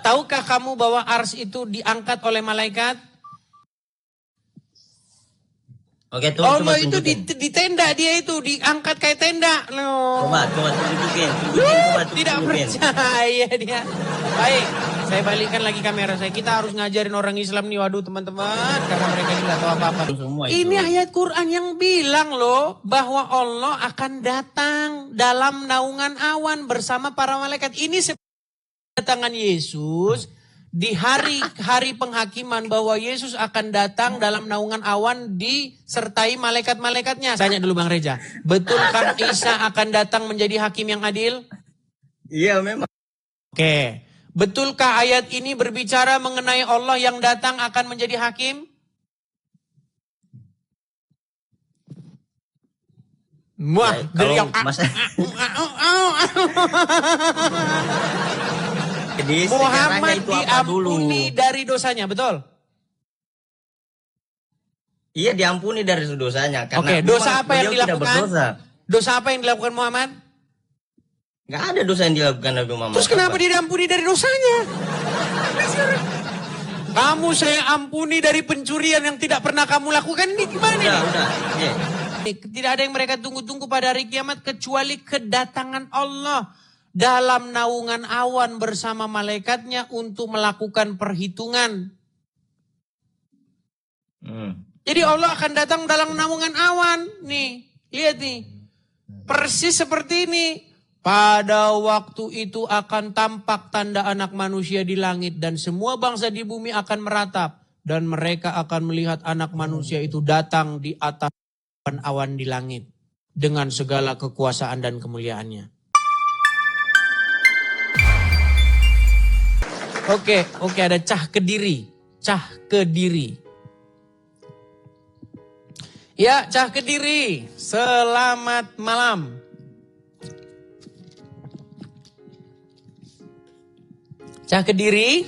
Tahukah kamu bahwa ars itu diangkat oleh malaikat? Oke, tuh, Allah coba itu di tenda, dia itu diangkat kayak tenda. No. Coba tunjukin. Tidak percaya dia. Baik, saya balikkan lagi kamera saya. Kita harus ngajarin orang Islam nih, waduh teman-teman, karena mereka ini nggak tahu apa-apa. Ini ayat Quran yang bilang loh bahwa Allah akan datang dalam naungan awan bersama para malaikat. Ini kedatangan Yesus di hari penghakiman, bahwa Yesus akan datang dalam naungan awan disertai malaikat-malaikatnya. Tanya dulu Bang Reza, betulkah Isa akan datang menjadi hakim yang adil? Iya memang. Oke, betulkah ayat ini berbicara mengenai Allah yang datang akan menjadi hakim? Wah, dari yang Muhammad diampuni dari dosanya, betul? Iya, diampuni dari dosanya. Oke, dosa apa yang dilakukan? Dosa apa yang dilakukan Muhammad? Gak ada dosa yang dilakukan Nabi Muhammad. Terus kenapa dia diampuni dari dosanya? Kamu saya ampuni dari pencurian yang tidak pernah kamu lakukan, ini gimana? Udah. Yeah. Tidak ada yang mereka tunggu-tunggu pada hari kiamat kecuali kedatangan Allah dalam naungan awan bersama malaikatnya untuk melakukan perhitungan. Jadi Allah akan datang dalam naungan awan. Nih, lihat nih. Persis seperti ini. Pada waktu itu akan tampak tanda anak manusia di langit. Dan semua bangsa di bumi akan meratap. Dan mereka akan melihat anak manusia itu datang di atas awan di langit. Dengan segala kekuasaan dan kemuliaannya. Oke, ada Cah Kediri. Ya, Cah Kediri, selamat malam. Cah Kediri.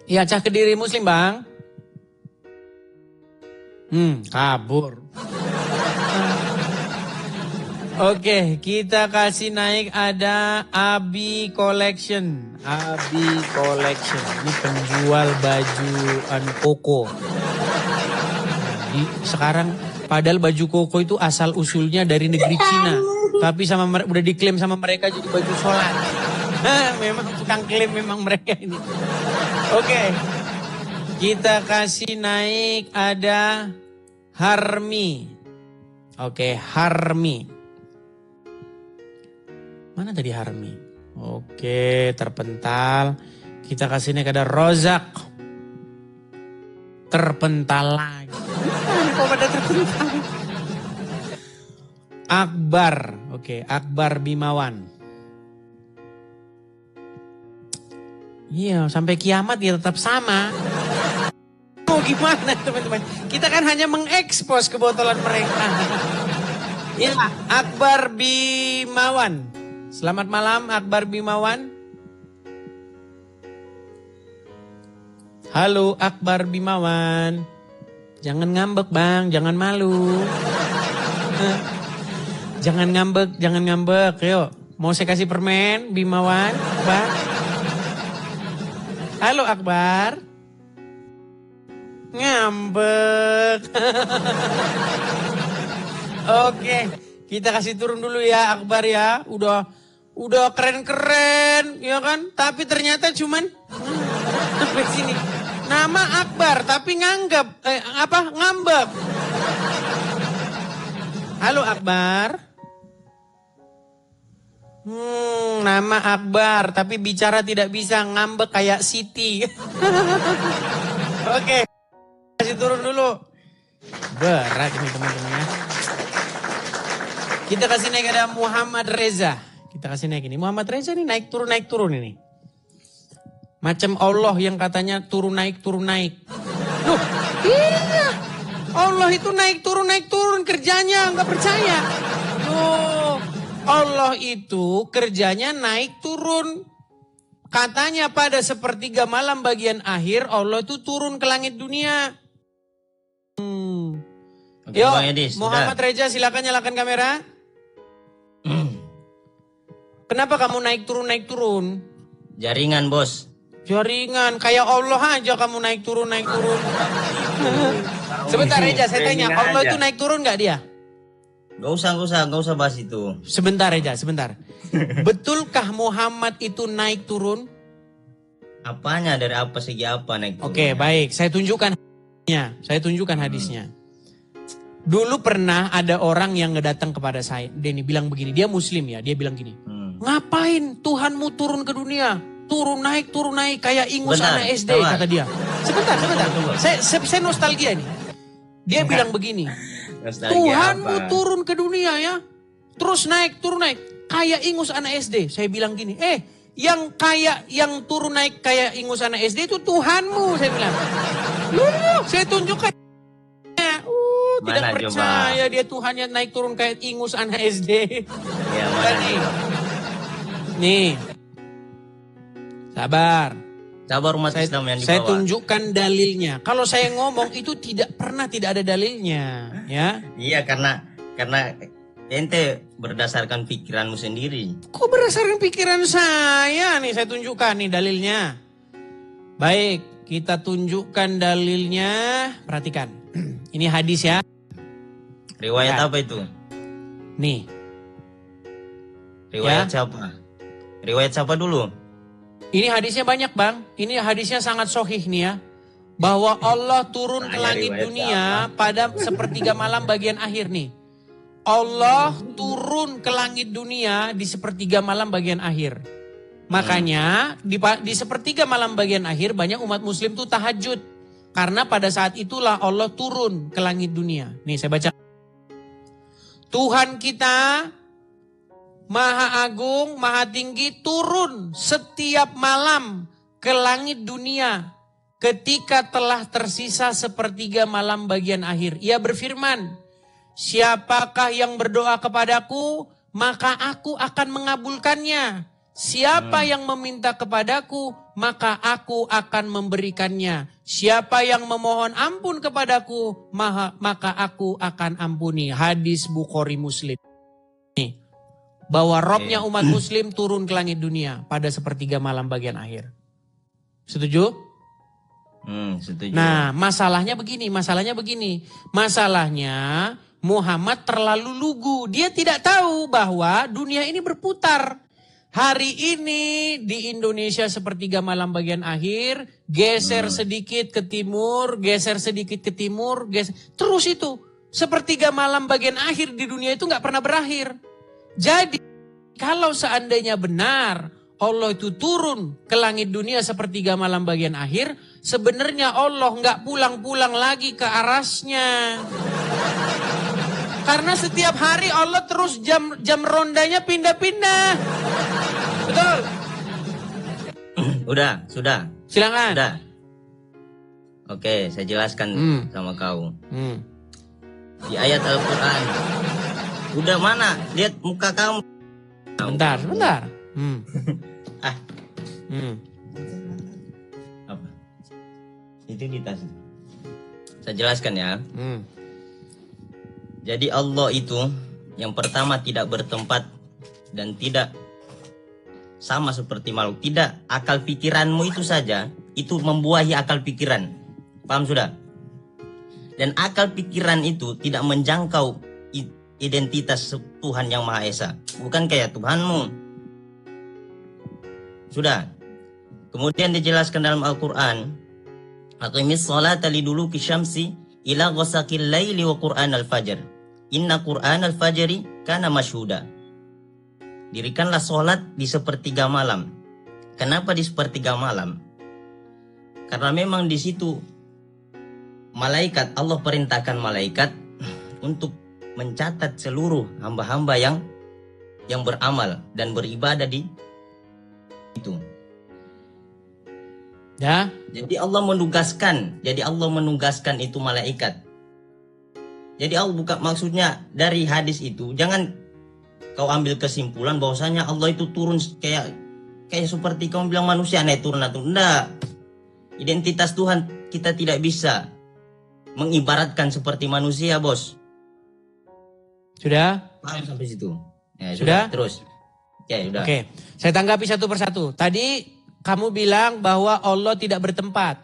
Ya, Cah Kediri Muslim, Bang. Kabur. Oke, kita kasih naik ada Abi Collection. Ini penjual baju koko. Sekarang padahal baju koko itu asal usulnya dari negeri Cina. Tapi udah diklaim sama mereka jadi baju sholat. Memang tukang klaim memang mereka ini. Oke, kita kasih naik ada Harmi. Oke, Harmi. Mana tadi Harmi? Oke, terpental. Kita kasih naik ada Rozak. Terpental lagi. Kok pada terpental? Akbar. Oke, Akbar Bimawan. Iya, sampai kiamat ya tetap sama. Mau gimana teman-teman? Kita kan hanya mengekspos kebotolan mereka. Ya, Akbar Bimawan. Selamat malam Akbar Bimawan. Halo Akbar Bimawan. Jangan ngambek Bang, jangan malu. Jangan ngambek. Yuk, mau saya kasih permen Bimawan, Akbar. Halo Akbar. Ngambek. Oke, kita kasih turun dulu ya Akbar ya. Udah keren-keren, ya kan? Tapi ternyata cuman sampai sini. Nama Akbar, tapi ngambek. Halo Akbar. Nama Akbar, tapi bicara tidak bisa, ngambek kayak Siti. Oke, kasih turun dulu. Berat ini teman-teman ya. Kita kasih naik ada Muhammad Reza. Kita kasih naik ini. Muhammad Reza ini naik turun ini. Macam Allah yang katanya turun naik. Loh, iya. Allah itu naik turun kerjanya, nggak percaya. Loh, Allah itu kerjanya naik turun. Katanya pada sepertiga malam bagian akhir Allah itu turun ke langit dunia. Oke, Yuk, Bang Edi, sudah. Muhammad Reza silakan nyalakan kamera. Kenapa kamu naik turun? Jaringan, Bos. Jaringan, kayak Allah aja kamu naik turun. Sebentar Reza, saya tanya, Training Allah aja. itu naik turun nggak dia? Gak usah bahas itu. Sebentar Reza, sebentar. Betulkah Muhammad itu naik turun? Apanya dari apa segi apa naik turun? Oke, baik. Saya tunjukkan hadisnya. Dulu pernah ada orang yang ngedatang kepada saya. Dia ini bilang begini, dia muslim ya. Dia bilang gini, ngapain Tuhanmu turun ke dunia? Turun naik kayak ingus Bentar, anak SD sabar. kata dia. Sebentar. Saya nostalgia nih. Dia bilang begini, Nostalgia Tuhanmu apa? turun ke dunia ya. Terus naik kayak ingus anak SD. Saya bilang gini, yang turun naik kayak ingus anak SD itu Tuhanmu, saya bilang. Saya tunjukkan. Tidak Mana percaya dia Tuhannya naik turun kayak ingus anak SD. Ya, mana nih. coba? Nih. Sabar. Coba umat Islam yang di Saya bawah. tunjukkan dalilnya. Kalau saya ngomong itu tidak ada dalilnya, ya. Iya, karena ente berdasarkan pikiranmu sendiri. Kok berdasarkan pikiran saya nih, saya tunjukkan nih dalilnya. Baik, kita tunjukkan dalilnya. Perhatikan. Ini hadis ya. Riwayat Ya. apa itu? Nih. Riwayat Ya. siapa? Riwayat siapa dulu? Ini hadisnya banyak bang. Ini hadisnya sangat sahih nih ya. Bahwa Allah turun ke Saya langit riwayat dunia pada sepertiga malam bagian akhir nih. Allah turun ke langit dunia di sepertiga malam bagian akhir. Makanya di sepertiga malam bagian akhir banyak umat muslim tuh tahajud. Karena pada saat itulah Allah turun ke langit dunia. Nih saya baca. Tuhan kita Maha Agung, Maha Tinggi turun setiap malam ke langit dunia ketika telah tersisa sepertiga malam bagian akhir. Ia berfirman, siapakah yang berdoa kepadaku, maka aku akan mengabulkannya. Siapa yang meminta kepadaku, maka aku akan memberikannya. Siapa yang memohon ampun kepadaku, maka aku akan ampuni. Hadis Bukhari Muslim. Nih, bahwa Robnya umat muslim turun ke langit dunia pada sepertiga malam bagian akhir. Setuju? Setuju. Nah, masalahnya begini. Masalahnya Muhammad terlalu lugu. Dia tidak tahu bahwa dunia ini berputar. Hari ini di Indonesia sepertiga malam bagian akhir, geser sedikit ke timur, terus itu. Sepertiga malam bagian akhir di dunia itu nggak pernah berakhir. Jadi kalau seandainya benar Allah itu turun ke langit dunia sepertiga malam bagian akhir, sebenarnya Allah nggak pulang-pulang lagi ke arasnya. Karena setiap hari Allah terus jam rondanya pindah-pindah. Betul? Sudah. Silakan. Sudah. Oke, saya jelaskan sama kau. Di ayat Al-Quran. Udah mana? Lihat muka kamu. Bentar. Apa? Itu di tas. Saya jelaskan ya. Jadi Allah itu yang pertama tidak bertempat dan tidak sama seperti makhluk. Tidak, akal pikiranmu itu saja itu membuahi akal pikiran. Paham sudah? Dan akal pikiran itu tidak menjangkau identitas Tuhan yang Maha Esa. Bukan kayak Tuhanmu. Sudah. Kemudian dijelaskan dalam Al-Quran. Aqimis sholata liduluki syamsi ila ghasaqil laili wa Qur'an al-fajr. Inna Qur'an al-fajri kana masyhuda. Dirikanlah sholat di sepertiga malam. Kenapa di sepertiga malam? Karena memang di situ malaikat, Allah perintahkan malaikat untuk mencatat seluruh hamba-hamba yang beramal dan beribadah di itu. Ya. Jadi Allah menugaskan itu malaikat. Jadi Allah bukan maksudnya dari hadis itu, jangan kau ambil kesimpulan bahwasanya Allah itu turun kayak seperti kamu bilang manusia naik turun. Enggak. Identitas Tuhan kita tidak bisa mengibaratkan seperti manusia, bos. Sudah? Paham sampai situ? Ya, Sudah? Terus. Ya, sudah. Oke, saya tanggapi satu persatu. Tadi kamu bilang bahwa Allah tidak bertempat.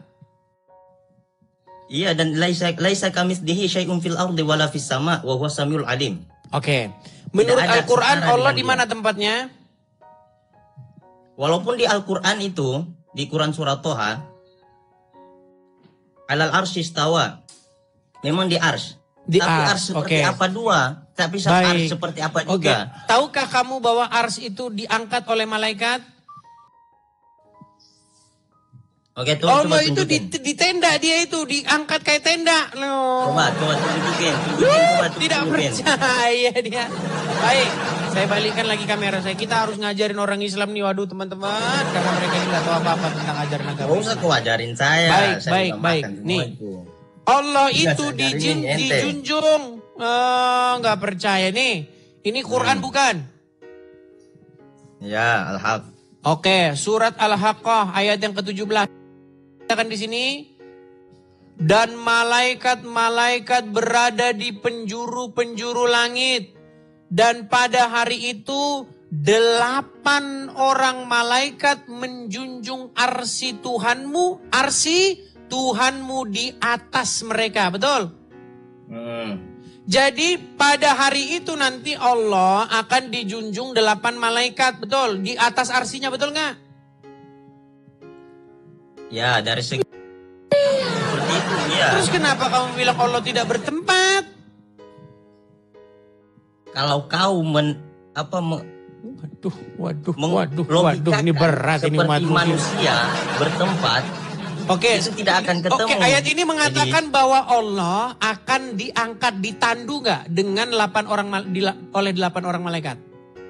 Iya, dan laisa kamitslihi syai'un fil ardi wala fis sama wa huwas samiul alim. Oke. Menurut ada Al-Quran setara Allah dengan di dia. mana tempatnya? Walaupun di Al-Quran itu, di Quran surat Toha, alal arsy istawa. Memang di ars. Di Tapi ars, ars seperti oke. apa dua? Tapi Baik. ars seperti apa Oke. juga? Tahukah kamu bahwa ars itu diangkat oleh malaikat? Oke, tuh Allah coba itu tunjukin. di tenda, dia itu diangkat kayak tenda. Loh. Coba tunjukin. Coba Tidak tunjukin. percaya dia. Baik, saya balikkan lagi kamera saya. Kita harus ngajarin orang Islam nih, waduh teman-teman, karena mereka ini nggak tahu apa-apa tentang ajaran agama. Gak usah kau ajarin saya. Baik, Saya baik, udah baik. makan semua Nih. itu. Allah Tidak, itu saya ajarin ini, ente. dijunjung. Nggak percaya nih. Ini Quran bukan? Ya, al-haq. Oke, surat Al-Haqqah ayat yang ke-17. Katakan di sini. Dan malaikat-malaikat berada di penjuru-penjuru langit. Dan pada hari itu 8 orang malaikat menjunjung arsi Tuhanmu. Arsi Tuhanmu di atas mereka, betul? Jadi pada hari itu nanti Allah akan dijunjung 8 malaikat, betul? Di atas arsinya, betul nggak? Ya, dari segi seperti itu, ya. Terus kenapa kamu bilang Allah tidak bertempat? Kalau kau Waduh, ini berat ini seperti madu. manusia bertempat, Oke, itu tidak akan ketemu. Oke, ayat ini mengatakan bahwa Allah akan diangkat, ditandu nggak dengan 8 orang oleh 8 orang malaikat?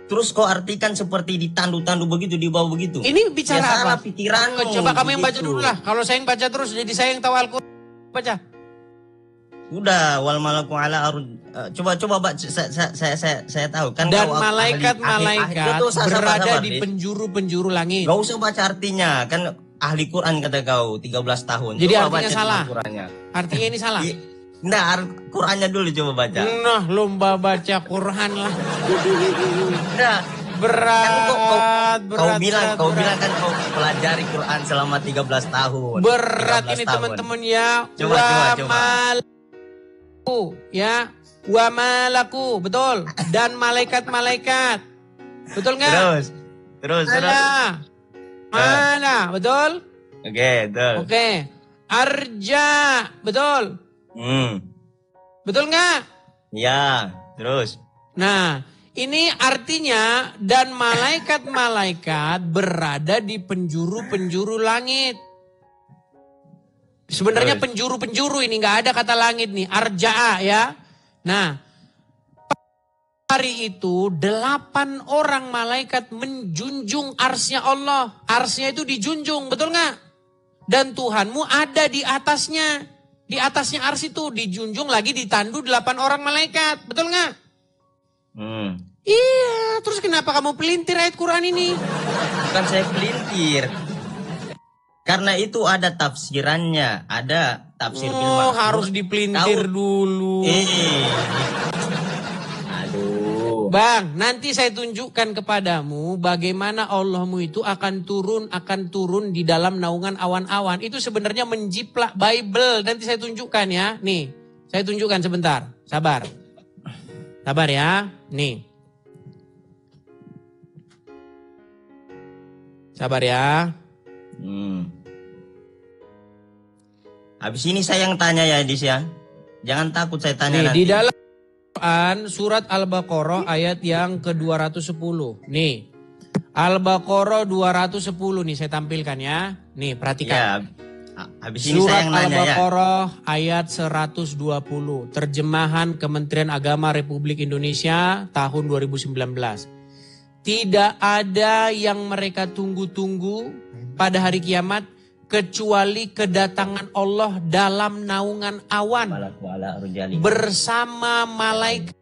Terus kau artikan seperti ditandu-tandu begitu, di bawah begitu. Ini bicara Ya, apa? salah pikiranmu, Coba kamu yang baca begitu. dulu lah. Kalau saya yang baca terus, jadi saya yang tahu Al-Quran. Baca. Udah, wal malaku ala arud. Coba Pak, saya tahu kan. Dan kau ahli- malaikat-malaikat Itu sabar, berada di Bis. penjuru-penjuru langit. Gak usah baca artinya, kan ahli Quran kata kau 13 tahun. Jadi Coba artinya baca salah. dulu Qurannya. Artinya ini salah. Nah, Qurannya dulu coba baca. Nah, lomba baca Quran lah. Nah, Berat, kau bilang kan kau pelajari Quran selama 13 tahun. Berat 13 ini tahun. teman-teman ya. Coba. Malaku, ya. Wa malaku, betul. Dan malaikat-malaikat. Betul nggak? Terus. Mana, betul? Oke, betul. Oke. Arja, betul. Betul nggak? Ya, terus. Nah, ini artinya dan malaikat-malaikat berada di penjuru-penjuru langit. Sebenarnya Terus. penjuru-penjuru ini nggak ada kata langit nih, arja'a ya. Nah, hari itu 8 orang malaikat menjunjung arsnya Allah. Arsnya itu dijunjung, betul nggak? Dan Tuhanmu ada di atasnya. Di atasnya ars itu dijunjung lagi ditandu 8 orang malaikat, betul nggak? Iya, terus kenapa kamu pelintir ayat Quran ini? Bukan saya pelintir. Karena itu ada tafsirannya, ada tafsir bil Oh, ma'thur. harus dipelintir dulu. Aduh. Bang, nanti saya tunjukkan kepadamu bagaimana Allahmu itu akan turun di dalam naungan awan-awan. Itu sebenarnya menjiplak Bible. Nanti saya tunjukkan ya. Nih, saya tunjukkan sebentar. Sabar. Sabar ya. Nih. Sabar ya. Habis ini saya yang tanya ya, Dis ya. Jangan takut saya tanya Nih, nanti. di dalam Quran surat Al-Baqarah ayat yang ke-210. Nih. Al-Baqarah 210 nih saya tampilkan ya. Nih, perhatikan. Ya. Habis ini saya Surat yang nanya ya. Al-Baqarah ayat 120. Terjemahan Kementerian Agama Republik Indonesia tahun 2019. Tidak ada yang mereka tunggu-tunggu pada hari kiamat kecuali kedatangan Allah dalam naungan awan Malaku ala rujali. bersama malaikat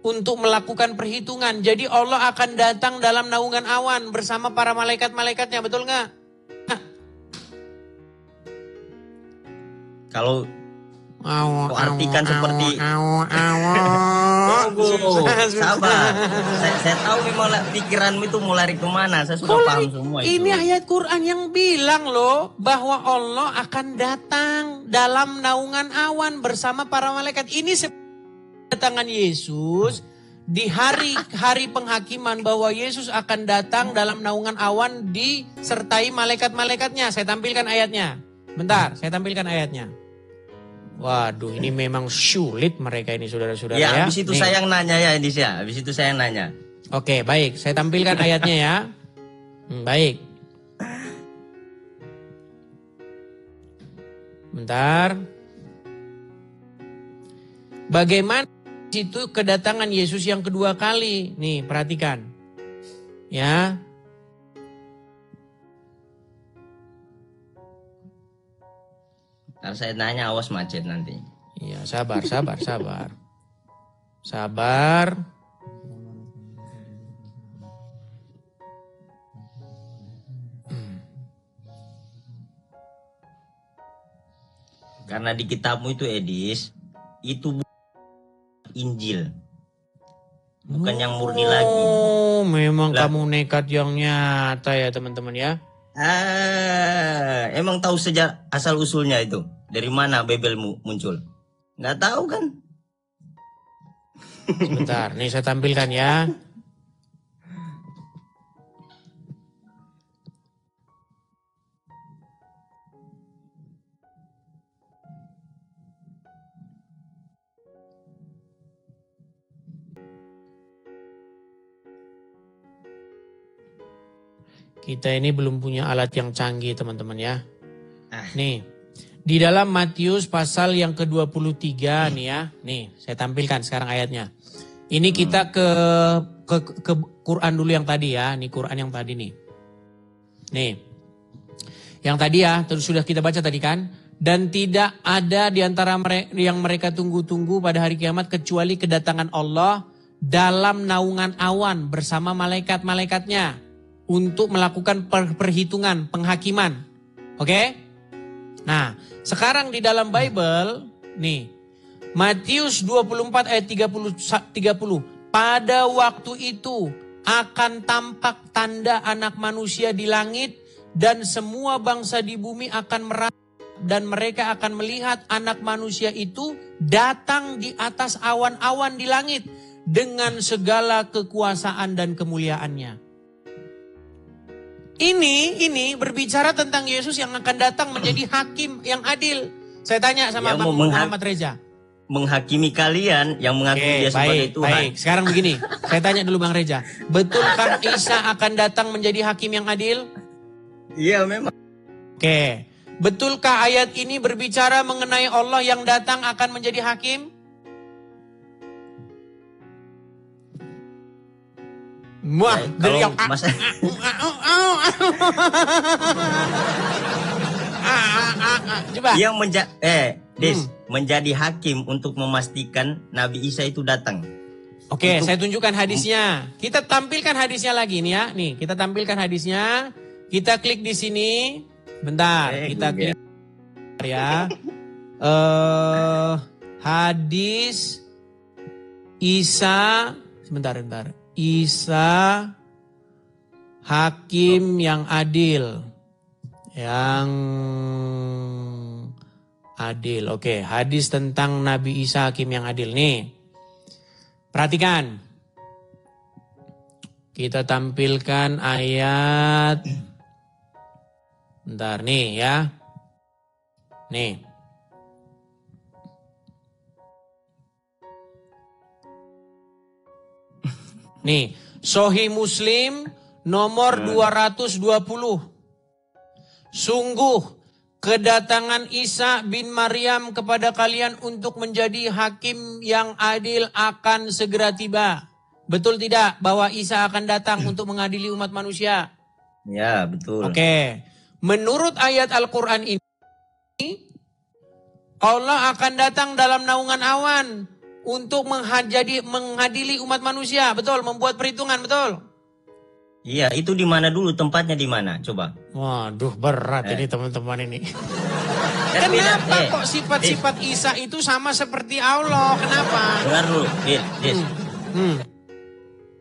untuk melakukan perhitungan. Jadi Allah akan datang dalam naungan awan bersama para malaikat-malaikatnya, betul nggak? Kalau Kau artikan seperti tunggu, sabar. Saya tahu memang pikiranmu itu mau lari kemana. Saya sudah paham semua itu. Ini ayat Quran yang bilang loh bahwa Allah akan datang dalam naungan awan bersama para malaikat. Ini kedatangan Yesus di hari penghakiman, bahwa Yesus akan datang dalam naungan awan disertai malaikat-malaikatnya. Saya tampilkan ayatnya. Bentar, saya tampilkan ayatnya. Waduh, ini memang sulit mereka ini, saudara-saudara ya. Ya, habis itu saya yang nanya ya, Indisya. Habis itu saya yang nanya. Oke, baik. Saya tampilkan ayatnya ya. Baik. Bentar. Bagaimana itu kedatangan Yesus yang kedua kali? Nih, perhatikan. Ya. Kalau saya nanya, awas macet nanti. Iya, sabar. Sabar. Karena di kitabmu itu, Edis, itu Injil. Bukan yang murni lagi. Oh, memang kamu nekat yang nyata ya, teman-teman ya. Emang tahu sejak asal usulnya itu? Dari mana Bibelmu muncul? Nggak tahu kan? Sebentar, nih saya tampilkan ya. Kita ini belum punya alat yang canggih, teman-teman ya. Nih, di dalam Matius pasal yang ke-23 nih ya. Nih, saya tampilkan sekarang ayatnya. Ini kita ke Quran dulu yang tadi ya. Nih Quran yang tadi nih. Nih. Yang tadi ya, terus sudah kita baca tadi kan. Dan tidak ada di antara yang mereka tunggu-tunggu pada hari kiamat kecuali kedatangan Allah dalam naungan awan bersama malaikat-malaikatnya untuk melakukan perhitungan, penghakiman. Oke? Nah, sekarang di dalam Bible, nih, Matius 24 ayat 30. Pada waktu itu akan tampak tanda anak manusia di langit, dan semua bangsa di bumi akan merasa, dan mereka akan melihat anak manusia itu datang di atas awan-awan di langit dengan segala kekuasaan dan kemuliaannya. Ini berbicara tentang Yesus yang akan datang menjadi hakim yang adil. Saya tanya sama Muhammad Reza. Menghakimi kalian yang mengaku dia sebagai Tuhan. Baik, sekarang begini. Saya tanya dulu Bang Reza. Betulkah Isa akan datang menjadi hakim yang adil? Iya memang. Oke. Betulkah ayat ini berbicara mengenai Allah yang datang akan menjadi hakim? Wah, dari yang coba. Yang menjadi hakim untuk memastikan Nabi Isa itu datang. Oke, saya tunjukkan hadisnya. Kita tampilkan hadisnya lagi nih ya. Nih, kita tampilkan hadisnya. Kita klik di sini. Bentar, kita klik ya. Hadis Isa, sebentar. Isa hakim yang adil. Oke, hadis tentang Nabi Isa hakim yang adil nih. Perhatikan. Kita tampilkan ayat. Bentar nih ya. Nih. Nih, Sahih Muslim nomor 220. Sungguh kedatangan Isa bin Maryam kepada kalian untuk menjadi hakim yang adil akan segera tiba. Betul tidak bahwa Isa akan datang untuk mengadili umat manusia? Ya, betul. Oke. Menurut ayat Al-Quran ini, Allah akan datang dalam naungan awan untuk mengadili umat manusia, betul, membuat perhitungan, betul. Iya, itu di mana dulu, tempatnya di mana? Coba. Waduh, berat ini teman-teman ini. Kenapa kok sifat-sifat Isa itu sama seperti Allah? Kenapa? Dengar dulu, Dis.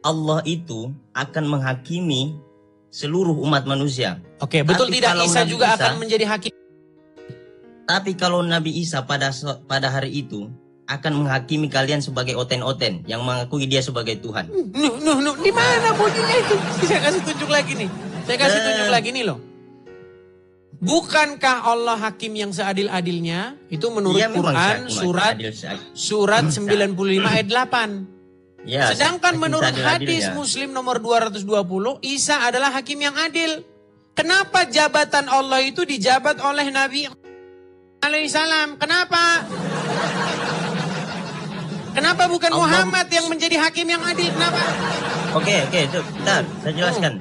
Allah itu akan menghakimi seluruh umat manusia. Oke, betul Tapi tidak kalau Isa Nabi juga Isa, akan menjadi hakim? Tapi kalau Nabi Isa pada hari itu akan menghakimi kalian sebagai oten-oten yang mengakui dia sebagai Tuhan. Di mana bunyinya itu? Saya kasih tunjuk lagi nih. Saya kasih tunjuk lagi nih loh. Bukankah Allah hakim yang seadil-adilnya? Itu menurut Iya, memang Quran surat 95 ayat 8. Ya, Sedangkan menurut hadis seadil-adilnya. Muslim nomor 220, Isa adalah hakim yang adil. Kenapa jabatan Allah itu dijabat oleh Nabi alaihissalam? Kenapa? Kenapa bukan Allah. Muhammad yang menjadi hakim yang adil? Kenapa? Oke, bentar, saya jelaskan.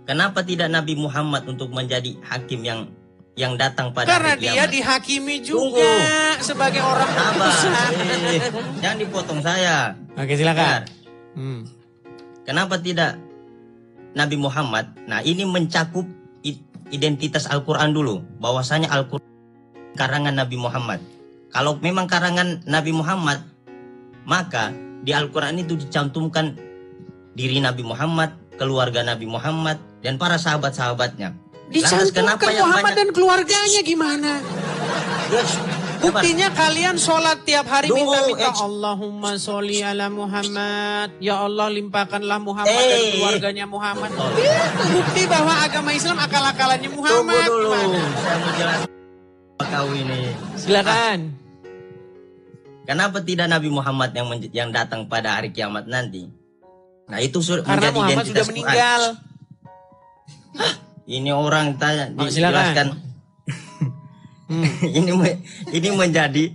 Kenapa tidak Nabi Muhammad untuk menjadi hakim yang datang pada Karena hari dia kiamat? dihakimi juga sebagai orang Sabar, berdosa. jangan dipotong saya. Oke, silakan. Kenapa tidak Nabi Muhammad? Nah, ini mencakup identitas Al-Quran dulu. Bahwasanya Al-Quran karangan Nabi Muhammad. Kalau memang karangan Nabi Muhammad, maka di Al-Quran itu dicantumkan diri Nabi Muhammad, keluarga Nabi Muhammad, dan para sahabat-sahabatnya. Lantas Dicantumkan Muhammad dan keluarganya gimana? Buktinya kalian sholat tiap hari minta-minta Allahumma sholli ala Muhammad. Ya Allah limpahkanlah Muhammad dan keluarganya Muhammad. Itu bukti bahwa agama Islam akal-akalannya Muhammad. Tunggu dulu, Gimana? saya mau jelaskan kau ini. Silakan. Kenapa tidak Nabi Muhammad yang datang pada hari kiamat nanti? Nah, itu Karena menjadi Muhammad sudah identitas meninggal. Ini orang tanya Oh, dijelaskan. Ini menjadi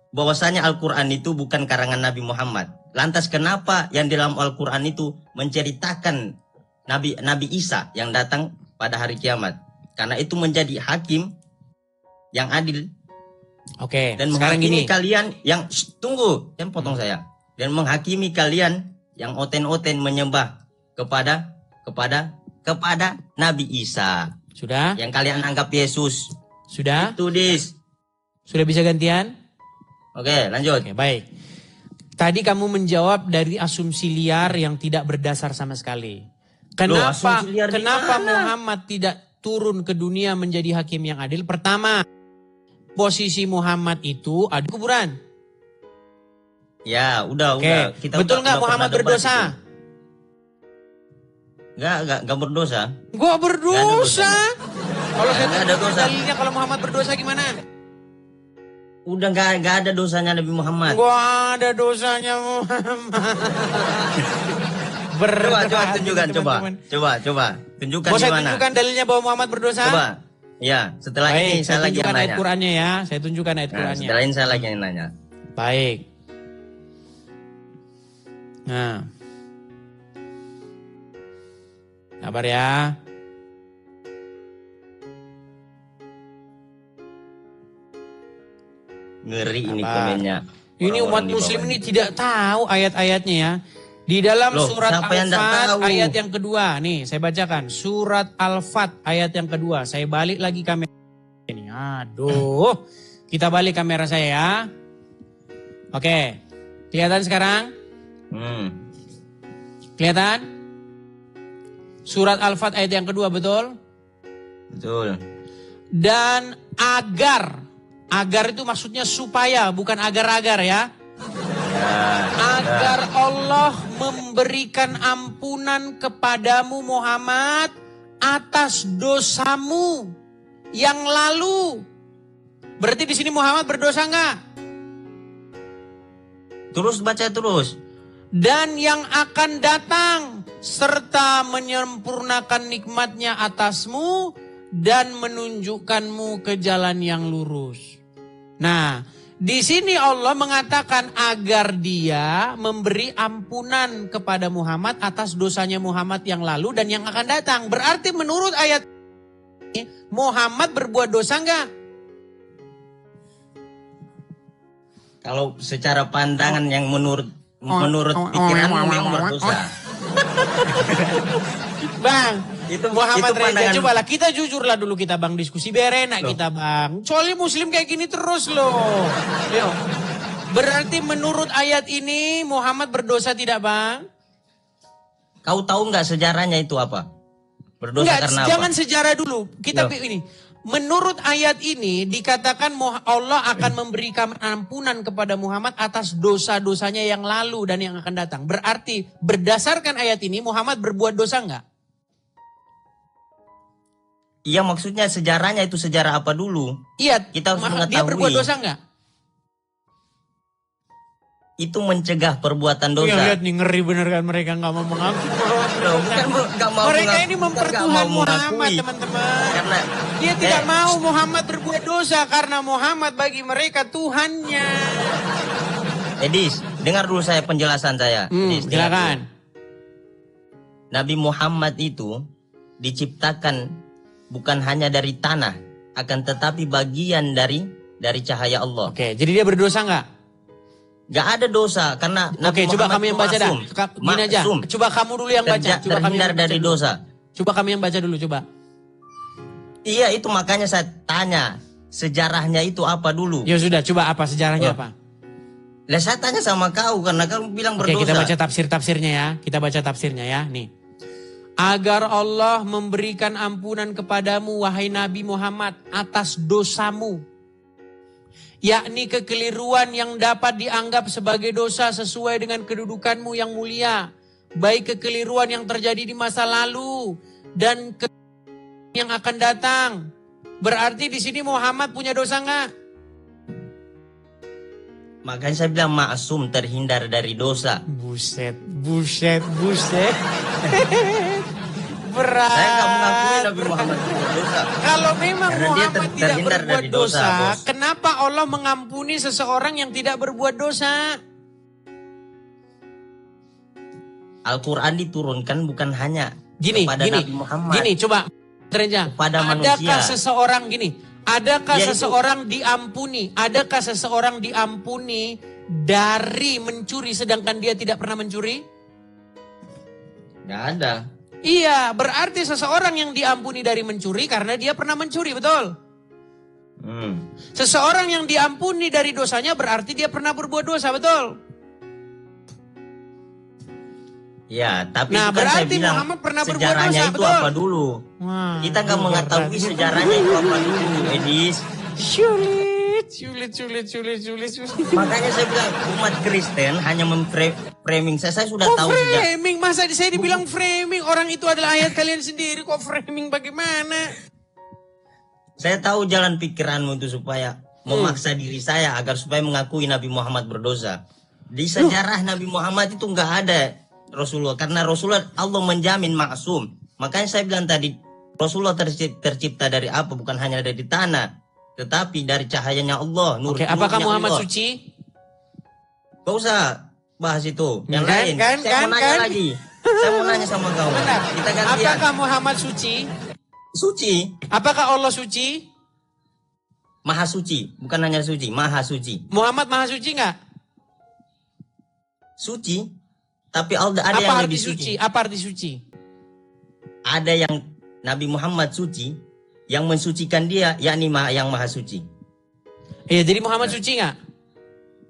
bahwasanya Al-Quran itu bukan karangan Nabi Muhammad. Lantas kenapa yang di dalam Al-Quran itu menceritakan Nabi Isa yang datang pada hari kiamat? Karena itu menjadi hakim yang adil. Oke, Dan sekarang menghakimi gini. kalian yang tunggu, jangan potong saya. Dan menghakimi kalian yang oten-oten menyembah kepada Nabi Isa. Sudah? Yang kalian anggap Yesus. Sudah? Itu Dis. Sudah bisa gantian? Oke, lanjut. Oke, baik. Tadi kamu menjawab dari asumsi liar yang tidak berdasar sama sekali. Kenapa asumsi liar di mana? Muhammad tidak turun ke dunia menjadi hakim yang adil? Pertama, posisi Muhammad itu ada di kuburan. Ya, udah. Kita betul nggak Muhammad berdosa? Nggak berdosa. Gua berdosa. Kalau saya Nggak ada tunjukkan dosa. dalilnya kalau Muhammad berdosa gimana? Udah nggak ada dosanya Nabi Muhammad. Gua ada dosanya Muhammad. Coba tunjukkan, coba. Tunjukkan Mau di saya mana. tunjukkan dalilnya bahwa Muhammad berdosa? Coba. Ya, setelah ini Baik, saya lagi tunjukkan ayat nanya. Qur'annya ya. Saya tunjukkan ayat Nah, Qur'annya. setelah ini saya lagi nanya. Baik. Nah. Sabar ya. Ngeri ini Sabar. komennya. Ini Orang-orang umat di muslim bawah ini tidak tahu ayat-ayatnya ya. Di dalam Loh, surat siapa yang nggak Al-Fat tahu? ayat yang kedua. Nih saya bacakan. Surat Al-Fat ayat yang kedua. Saya balik lagi kamera ini. Aduh. Kita balik kamera saya ya. Oke. Kelihatan sekarang? Kelihatan? Surat Al-Fat ayat yang kedua, betul? Betul. Dan agar itu maksudnya supaya, bukan agar-agar ya. Agar Allah memberikan ampunan kepadamu Muhammad atas dosamu yang lalu. Berarti di sini Muhammad berdosa enggak? Terus baca terus. Dan yang akan datang serta menyempurnakan nikmatnya atasmu dan menunjukkanmu ke jalan yang lurus. Nah, di sini Allah mengatakan agar dia memberi ampunan kepada Muhammad atas dosanya Muhammad yang lalu dan yang akan datang. Berarti menurut ayat ini Muhammad berbuat dosa enggak? Kalau secara pandangan yang menurut pikiranmu memang berdosa. Bang, Itu Muhammad itu Reza, pandangan- cobalah kita jujurlah dulu kita bang, diskusi biar enak kita bang. Soalnya muslim kayak gini terus loh. Yuk. Berarti menurut ayat ini Muhammad berdosa tidak bang? Kau tahu nggak sejarahnya itu apa? Berdosa Enggak, karena jangan apa? sejarah dulu. Kita Loh. ini. Menurut ayat ini dikatakan Allah akan memberikan ampunan kepada Muhammad atas dosa-dosanya yang lalu dan yang akan datang. Berarti berdasarkan ayat ini Muhammad berbuat dosa enggak? Iya, maksudnya sejarahnya itu sejarah apa dulu? Iya, Kita harus dia mengetahui. berbuat dosa enggak? Itu mencegah perbuatan dosa. Iya, lihat nih ngeri bener kan mereka nggak mau mengaku. Loh, bukan nggak mau Mereka mengaku- ini bukan nggak mempertuhan mau Muhammad mengakui. teman-teman. Karena Dia tidak mau Muhammad berbuat dosa karena Muhammad bagi mereka Tuhannya. Edis, dengar dulu saya penjelasan saya. Edis, dengar Silakan. dulu. Nabi Muhammad itu diciptakan bukan hanya dari tanah, akan tetapi bagian dari cahaya Allah. Oke, jadi dia berdosa nggak? Gak ada dosa karena Oke, Nabi coba Muhammad kami yang itu baca dah. maksum. Gini aja. Maksum. Coba kamu dulu yang baca. Coba kami Terhindar yang baca dari dulu. dosa. Coba kami yang baca dulu, coba. Iya, itu makanya saya tanya sejarahnya itu apa dulu. Ya sudah, coba apa sejarahnya Oh. apa? Lah saya tanya sama kau karena kau bilang Oke, berdosa. kita baca tafsir-tafsirnya ya. Kita baca tafsirnya ya. Nih. Agar Allah memberikan ampunan kepadamu, wahai Nabi Muhammad, atas dosamu. Yakni kekeliruan yang dapat dianggap sebagai dosa sesuai dengan kedudukanmu yang mulia. Baik kekeliruan yang terjadi di masa lalu dan yang akan datang. Berarti di sini Muhammad punya dosa nggak? Makanya saya bilang maksum, terhindar dari dosa. Buset, buset, buset. Berat. Saya nggak mengakui Nabi Muhammad itu berdosa. Kalau memang Karena dia Muhammad tidak terhindar berbuat dari dosa, dosa, Bos. kenapa Allah mengampuni seseorang yang tidak berbuat dosa? Al-Quran diturunkan bukan hanya Gini, kepada gini, Nabi Muhammad. gini, coba Reja. Kepada Adakah manusia. seseorang gini? Adakah Ya, itu. seseorang diampuni? Adakah seseorang diampuni dari mencuri sedangkan dia tidak pernah mencuri? Nggak ada. Iya, berarti seseorang yang diampuni dari mencuri karena dia pernah mencuri, betul? Seseorang yang diampuni dari dosanya berarti dia pernah berbuat dosa, betul? Ya, tapi Nah, itu kan saya berarti bilang Muhammad pernah berbuat sejarahnya dosa, itu betul? apa dulu? Wah, Kita nggak berat. mengetahui sejarahnya itu apa dulu, Edis. Sulit. Makanya saya bilang umat Kristen hanya memframing. Saya sudah Kok tahu sejak. framing? Masa saya dibilang framing? Orang itu adalah ayat kalian sendiri. Kok framing bagaimana? Saya tahu jalan pikiranmu itu supaya memaksa diri saya agar supaya mengakui Nabi Muhammad berdosa. Di sejarah Nabi Muhammad itu nggak ada Rasulullah, karena Rasulullah Allah menjamin maksum. Makanya saya bilang tadi Rasulullah tercipta dari apa? Bukan hanya dari tanah, tetapi dari cahayanya Allah. Oke, apakah nurnya Muhammad Allah. suci? Gak usah bahas itu. Yang Kan, lain. kan, Saya mau kan, nanya kan. lagi. Saya mau nanya sama kau. Benar. Kita gantian. Apakah Muhammad suci? Suci, Apakah Allah suci? maha suci, bukan hanya suci, maha suci. Muhammad maha suci nggak? Suci, tapi ada yang Apa lebih arti suci. suci? Apa arti suci? Ada yang Nabi Muhammad suci, yang mensucikan dia, yakni yang maha suci. Iya, jadi Muhammad suci nggak?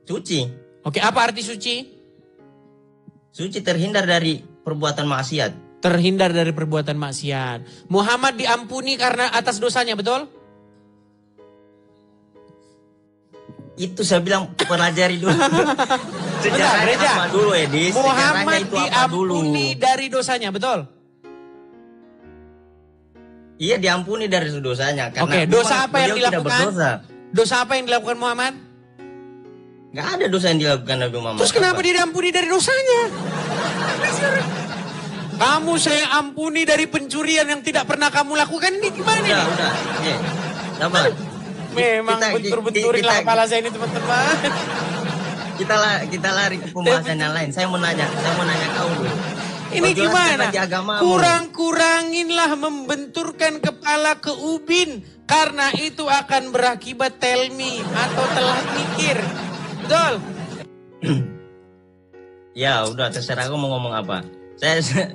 Suci, Oke, apa arti suci? suci terhindar dari perbuatan maksiat. Terhindar dari perbuatan maksiat. Muhammad diampuni karena atas dosanya, betul? Itu saya bilang pelajari dulu. Bentar, Sejarahnya Reza. apa dulu, Edis? Sejarahnya Muhammad itu apa dulu? diampuni dari dosanya, betul? Iya, diampuni dari dosanya. Karena Oke, dosa memang apa yang beliau tidak dilakukan? berdosa. Dosa apa yang dilakukan Muhammad? Nggak ada dosa yang dilakukan Nabi Muhammad. Terus kenapa Apa? dia diampuni dari dosanya? Kamu saya ampuni dari pencurian yang tidak pernah kamu lakukan, ini gimana Udah, nih? udah. Oke. Sabar. Memang Kita- bentur-benturin lah kita- kepala saya ini teman-teman. Kita lari ke pembahasan yang lain. Saya mau nanya kau dulu. Ini Kau jelaskan gimana? lagi agamamu. Kurang-kuranginlah membenturkan kepala ke ubin. Karena itu akan berakibat telmi atau telat mikir. Betul? Ya udah, terserah kau mau ngomong apa. Reza,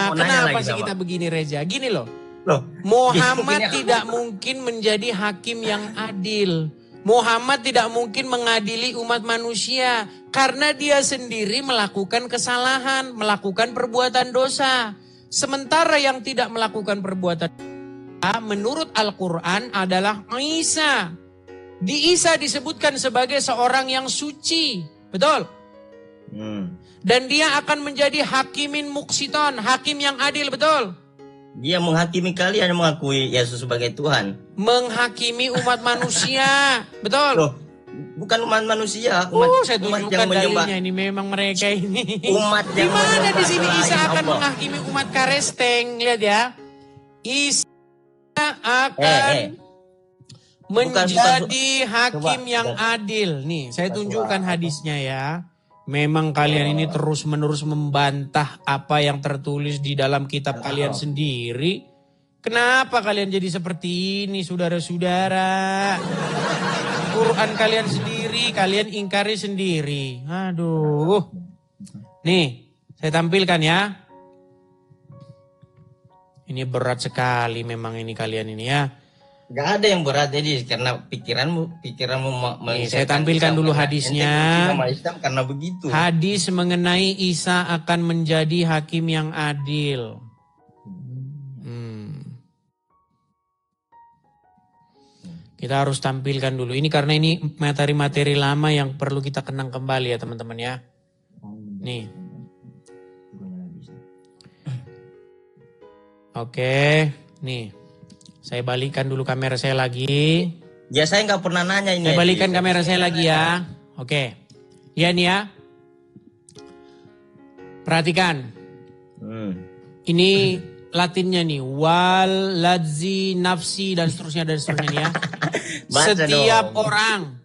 mau nanya kenapa lagi sih sama- kita begini Reza? Gini loh. Loh, Muhammad gini- tidak mungkin menjadi hakim yang adil. Muhammad tidak mungkin mengadili umat manusia karena dia sendiri melakukan kesalahan, melakukan perbuatan dosa. Sementara yang tidak melakukan perbuatan dosa menurut Al-Quran adalah Isa. Di Isa disebutkan sebagai seorang yang suci. Betul? Dan dia akan menjadi hakimin muqsiton, hakim yang adil, betul? Dia menghakimi kalian mengakui Yesus sebagai Tuhan. Menghakimi umat manusia, betul? Loh, bukan umat manusia, umat, Saya umat tunjukkan yang menyembah. dalilnya ini memang mereka ini. Umat yang Di mana di menyembah sini selain Isa akan Allah. menghakimi umat Karesteng, lihat ya. Isa akan menjadi hakim Coba, yang adil. Nih, saya tunjukkan hadisnya ya. Memang kalian ini terus-menerus membantah apa yang tertulis di dalam kitab kalian sendiri. Kenapa kalian jadi seperti ini, saudara-saudara? Quran kalian sendiri, kalian ingkari sendiri. Aduh. Nih, saya tampilkan ya. Ini berat sekali memang ini kalian ini ya. Gak ada yang berat jadi karena pikiranmu Nih, saya tampilkan dulu hadisnya. Karena begitu. Hadis mengenai Isa akan menjadi hakim yang adil. Kita harus tampilkan dulu. Ini karena ini materi-materi lama yang perlu kita kenang kembali ya teman-teman ya. Nih. Oke, nih. Saya balikan dulu kamera saya lagi. Ya saya nggak pernah nanya ini. Saya balikan kamera saya lagi ya. Oke. Ya nih ya. Perhatikan. Ini Latinnya nih. Wal, ladzi, nafsi, dan seterusnya nih ya. Setiap orang.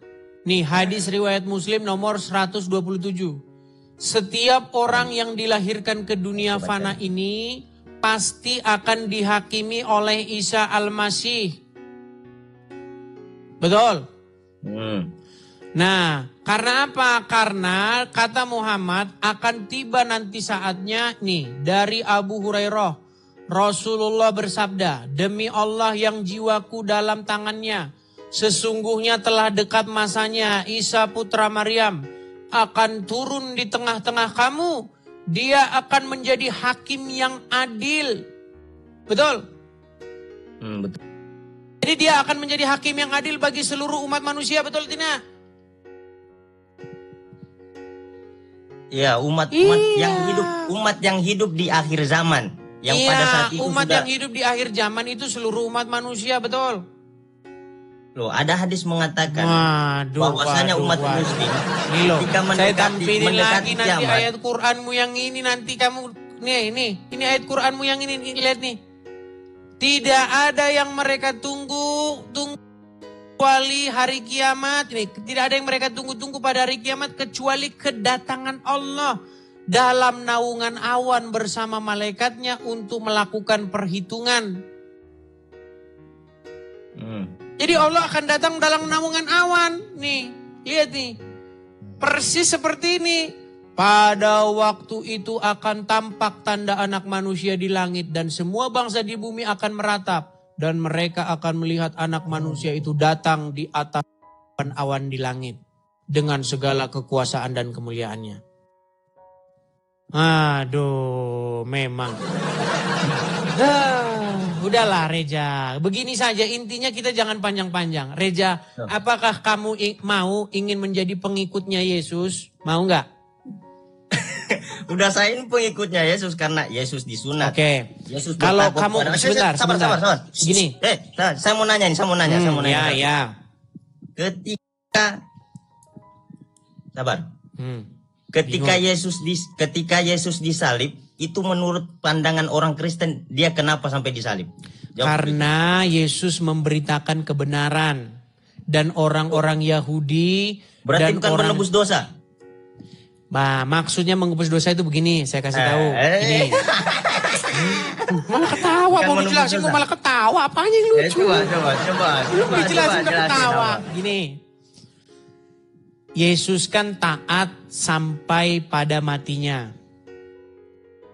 Nih hadis riwayat Muslim nomor 127. Setiap orang yang dilahirkan ke dunia fana ini pasti akan dihakimi oleh Isa Al-Masih. Betul? Nah, karena apa? Karena kata Muhammad akan tiba nanti saatnya nih dari Abu Hurairah. Rasulullah bersabda, demi Allah yang jiwaku dalam tangannya, sesungguhnya telah dekat masanya Isa putra Maryam akan turun di tengah-tengah kamu. Dia akan menjadi hakim yang adil. Betul? Betul. Jadi dia akan menjadi hakim yang adil bagi seluruh umat manusia. Betul Tina? Ya, umat yang hidup di akhir zaman. Yang pada saat itu umat sudah... yang hidup di akhir zaman itu seluruh umat manusia. Betul? Loh, ada hadis mengatakan bahwasanya umat muslim ketika saya tampilin lagi mendekati nanti kiamat, ayat Quranmu yang ini nanti kamu ini ayat Quranmu yang ini lihat nih. Tidak ada yang mereka tunggu kecuali hari kiamat. Nih, tidak ada yang mereka tunggu pada hari kiamat kecuali kedatangan Allah dalam naungan awan bersama malaikatnya untuk melakukan perhitungan. Jadi Allah akan datang dalam naungan awan. Nih, lihat nih. Persis seperti ini. Pada waktu itu akan tampak tanda anak manusia di langit. Dan semua bangsa di bumi akan meratap. Dan mereka akan melihat anak manusia itu datang di atas awan di langit. Dengan segala kekuasaan dan kemuliaannya. Aduh, memang. Udahlah Reza, begini saja intinya kita jangan panjang-panjang. Reza, apakah kamu ingin menjadi pengikutnya Yesus? Mau nggak? Udah saya ini pengikutnya Yesus karena Yesus disunat. Oke. Yesus kalau kamu sebentar. Gini. Saya mau nanya nih, Ya. Ketika Yesus disalib, itu menurut pandangan orang Kristen, dia kenapa sampai disalib? Karena Yesus memberitakan kebenaran. Dan orang-orang Yahudi. Berarti bukan menebus dosa? Bah, maksudnya menebus dosa itu begini, saya kasih tahu. Gini. Malah ketawa, mau dijelasin kok malah ketawa. Apanya yang lucu? Coba. Belum dijelasin kok ketawa. Gini. Yesus kan taat sampai pada matinya.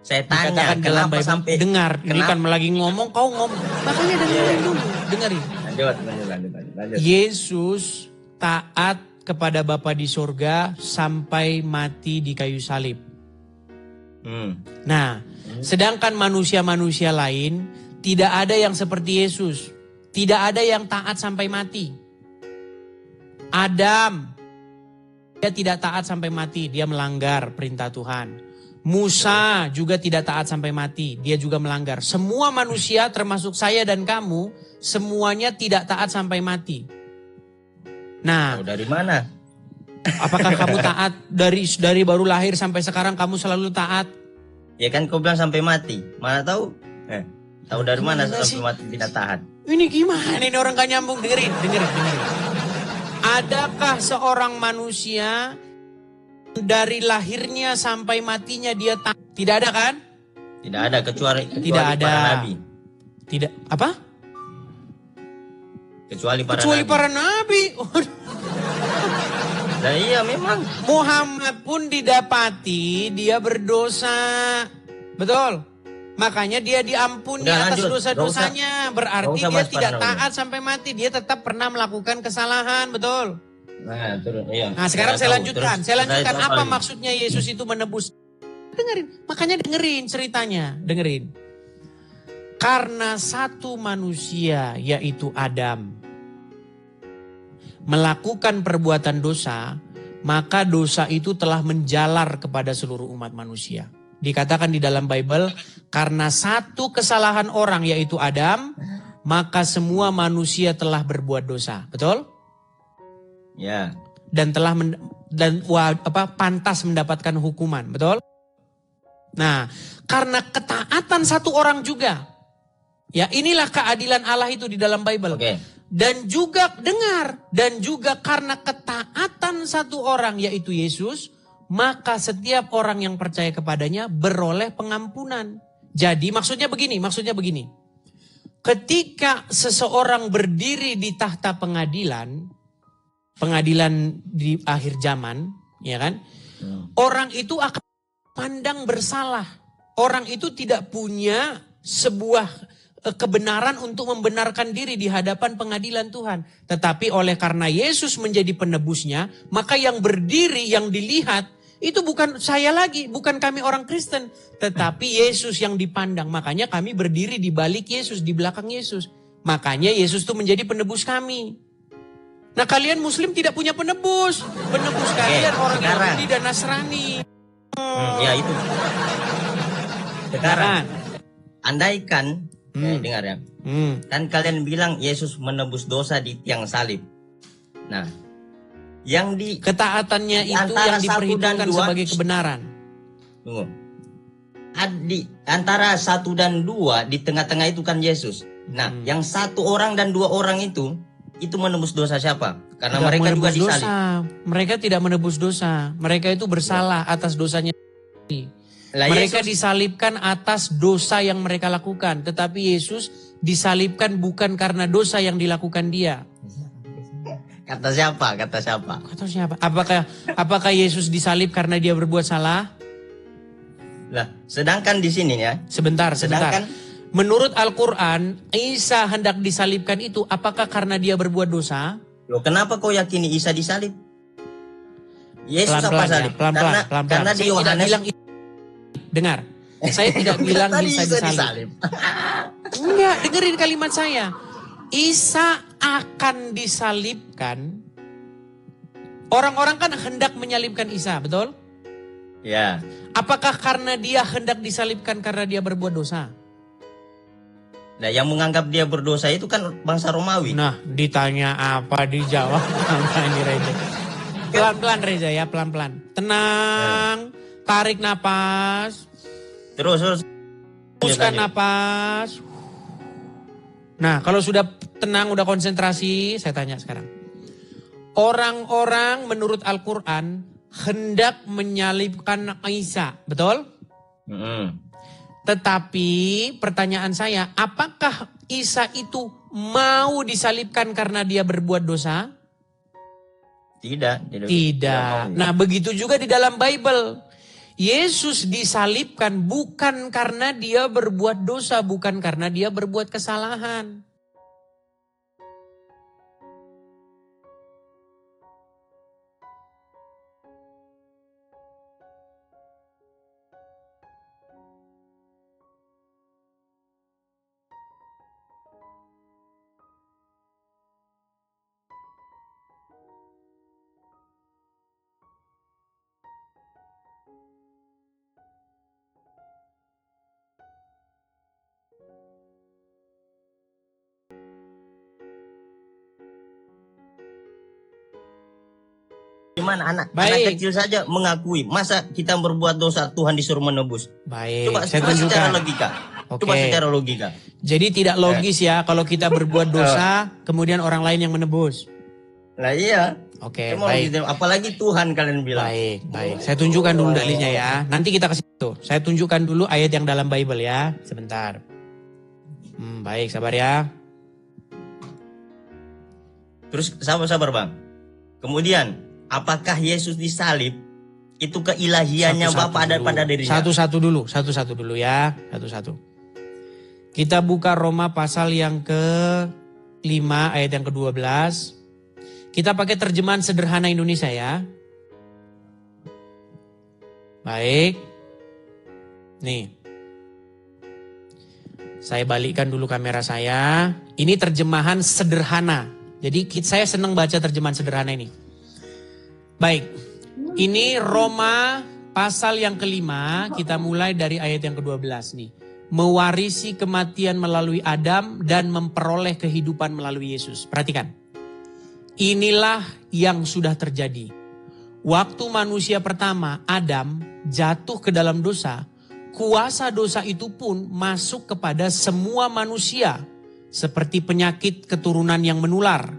Saya tanya, Dikatakan dalam kenapa Bible, sampai dengar, ini kenapa? kan lagi ngomong, kau ngomong. Makanya dengerin dulu, dengerin. Lanjut. Yesus taat kepada Bapa di sorga sampai mati di kayu salib. Nah, sedangkan manusia-manusia lain tidak ada yang seperti Yesus. Tidak ada yang taat sampai mati. Adam, dia tidak taat sampai mati, dia melanggar perintah Tuhan. Musa juga tidak taat sampai mati, dia juga melanggar. Semua manusia termasuk saya dan kamu, semuanya tidak taat sampai mati. Nah, dari mana? apakah kamu taat dari baru lahir sampai sekarang kamu selalu taat? Ya kan kau bilang sampai mati. Mana tahu? Tahu dari mana Gimana sampai sih? mati tidak taat? Ini gimana ini orang gak nyambung? Dengerin. Adakah seorang manusia dari lahirnya sampai matinya dia taat? Tidak ada kan? Tidak ada kecuali Tidak ada. para nabi. Tidak apa? Kecuali para Kecuali nabi. para nabi. Nah, iya memang. Muhammad pun didapati dia berdosa. Betul. Makanya dia diampuni Udah, atas lanjut. dosa-dosanya. Berarti Nggak usah dia bahas tidak para nabi. taat sampai mati. Dia tetap pernah melakukan kesalahan. Betul. Nah, terus iya. Nah sekarang saya tahu. lanjutkan. Terus, Saya lanjutkan itu apa lagi? maksudnya Yesus itu menebus. Dengerin. Makanya dengerin ceritanya. Dengerin. Karena satu manusia yaitu Adam melakukan perbuatan dosa, maka dosa itu telah menjalar kepada seluruh umat manusia. Dikatakan di dalam Bible, karena satu kesalahan orang yaitu Adam, maka semua manusia telah berbuat dosa. Betul? Ya. Dan telah pantas mendapatkan hukuman. Betul? Nah, karena ketaatan satu orang juga. Ya, inilah keadilan Allah itu di dalam Bible. Oke. Dan juga dengar, dan juga karena ketaatan satu orang yaitu Yesus, maka setiap orang yang percaya kepadanya beroleh pengampunan. Jadi maksudnya begini. Ketika seseorang berdiri di tahta pengadilan di akhir zaman, ya kan? Orang itu akan pandang bersalah. Orang itu tidak punya sebuah kebenaran untuk membenarkan diri di hadapan pengadilan Tuhan. Tetapi oleh karena Yesus menjadi penebusnya, maka yang berdiri, yang dilihat, itu bukan saya lagi, bukan kami orang Kristen. Tetapi Yesus yang dipandang. Makanya kami berdiri di balik Yesus, di belakang Yesus. Makanya Yesus itu menjadi penebus kami. Nah kalian Muslim tidak punya penebus. Penebus kalian orang Yahudi dan Nasrani. Ya itu. Sekarang, andaikan, dengar ya. Kan kalian bilang Yesus menebus dosa di tiang salib. Nah, yang di ketaatannya itu antara yang satu dan diperhitungkan dua, sebagai kebenaran. Tunggu. Di antara 1 dan 2 di tengah-tengah itu kan Yesus. Nah, yang 1 orang dan 2 orang itu menebus dosa siapa? Karena Tidak mereka juga menebus disalib. dosa. Mereka tidak menebus dosa. Mereka itu bersalah atas dosanya. Lah, Mereka Yesus, disalibkan atas dosa yang mereka lakukan. Tetapi Yesus disalibkan bukan karena dosa yang dilakukan dia. kata siapa? Kata siapa? Apakah Yesus disalib karena dia berbuat salah? Lah, sedangkan di sini ya. Sebentar. Sedangkan Menurut Al-Quran, Isa hendak disalibkan itu apakah karena dia berbuat dosa? loh, kenapa kau yakini Isa disalib? Yesus Pelan-pelan apa salib? ya, pelan-pelan. Karena di Saya tidak Yohanes bilang dengar. Saya tidak bilang tadi Isa disalib. Enggak, dengerin kalimat saya. Isa akan disalibkan. Orang-orang kan hendak menyalibkan Isa, betul? Ya. Apakah karena dia hendak disalibkan karena dia berbuat dosa? Nah, yang menganggap dia berdosa itu kan bangsa Romawi. Nah, ditanya apa dijawab apa ini Reza. Pelan-pelan Reza ya, pelan-pelan. Tenang, tarik napas, Terus. hembuskan Lanjut. napas. Nah, kalau sudah tenang, udah konsentrasi, saya tanya sekarang. Orang-orang menurut Al-Quran hendak menyalibkan Isa, betul? Tetapi pertanyaan saya, apakah Isa itu mau disalibkan karena dia berbuat dosa? Tidak. Tidak. Nah begitu juga di dalam Bible. Yesus disalibkan bukan karena dia berbuat dosa, bukan karena dia berbuat kesalahan. Gimana anak Baik. kecil saja mengakui, masa kita berbuat dosa Tuhan disuruh menebus? Baik, Coba saya secara tunjukkan. logika. Oke. Coba secara logika. Jadi tidak logis ya kalau kita berbuat dosa, kemudian orang lain yang menebus. Lah iya. Oke, Emang baik. gitu, apalagi Tuhan kalian bilang. Baik. Saya tunjukkan dulu dalilnya ya. Nanti kita ke situ. Saya tunjukkan dulu ayat yang dalam Bible ya. Sebentar. Baik, sabar ya. Terus sabar Bang. Kemudian, apakah Yesus disalib itu keilahiannya Bapa ada pada dirinya? Satu-satu dulu ya. Satu-satu. Kita buka Roma pasal yang ke-5 ayat yang ke-12. Kita pakai terjemahan sederhana Indonesia ya. Baik. Nih. Saya balikkan dulu kamera saya. Ini terjemahan sederhana. Jadi saya senang baca terjemahan sederhana ini. Baik. Ini Roma pasal yang ke-5. Kita mulai dari ayat yang ke-12 nih. Mewarisi kematian melalui Adam dan memperoleh kehidupan melalui Yesus. Perhatikan. Inilah yang sudah terjadi. Waktu manusia pertama, Adam, jatuh ke dalam dosa, kuasa dosa itu pun masuk kepada semua manusia, seperti penyakit keturunan yang menular.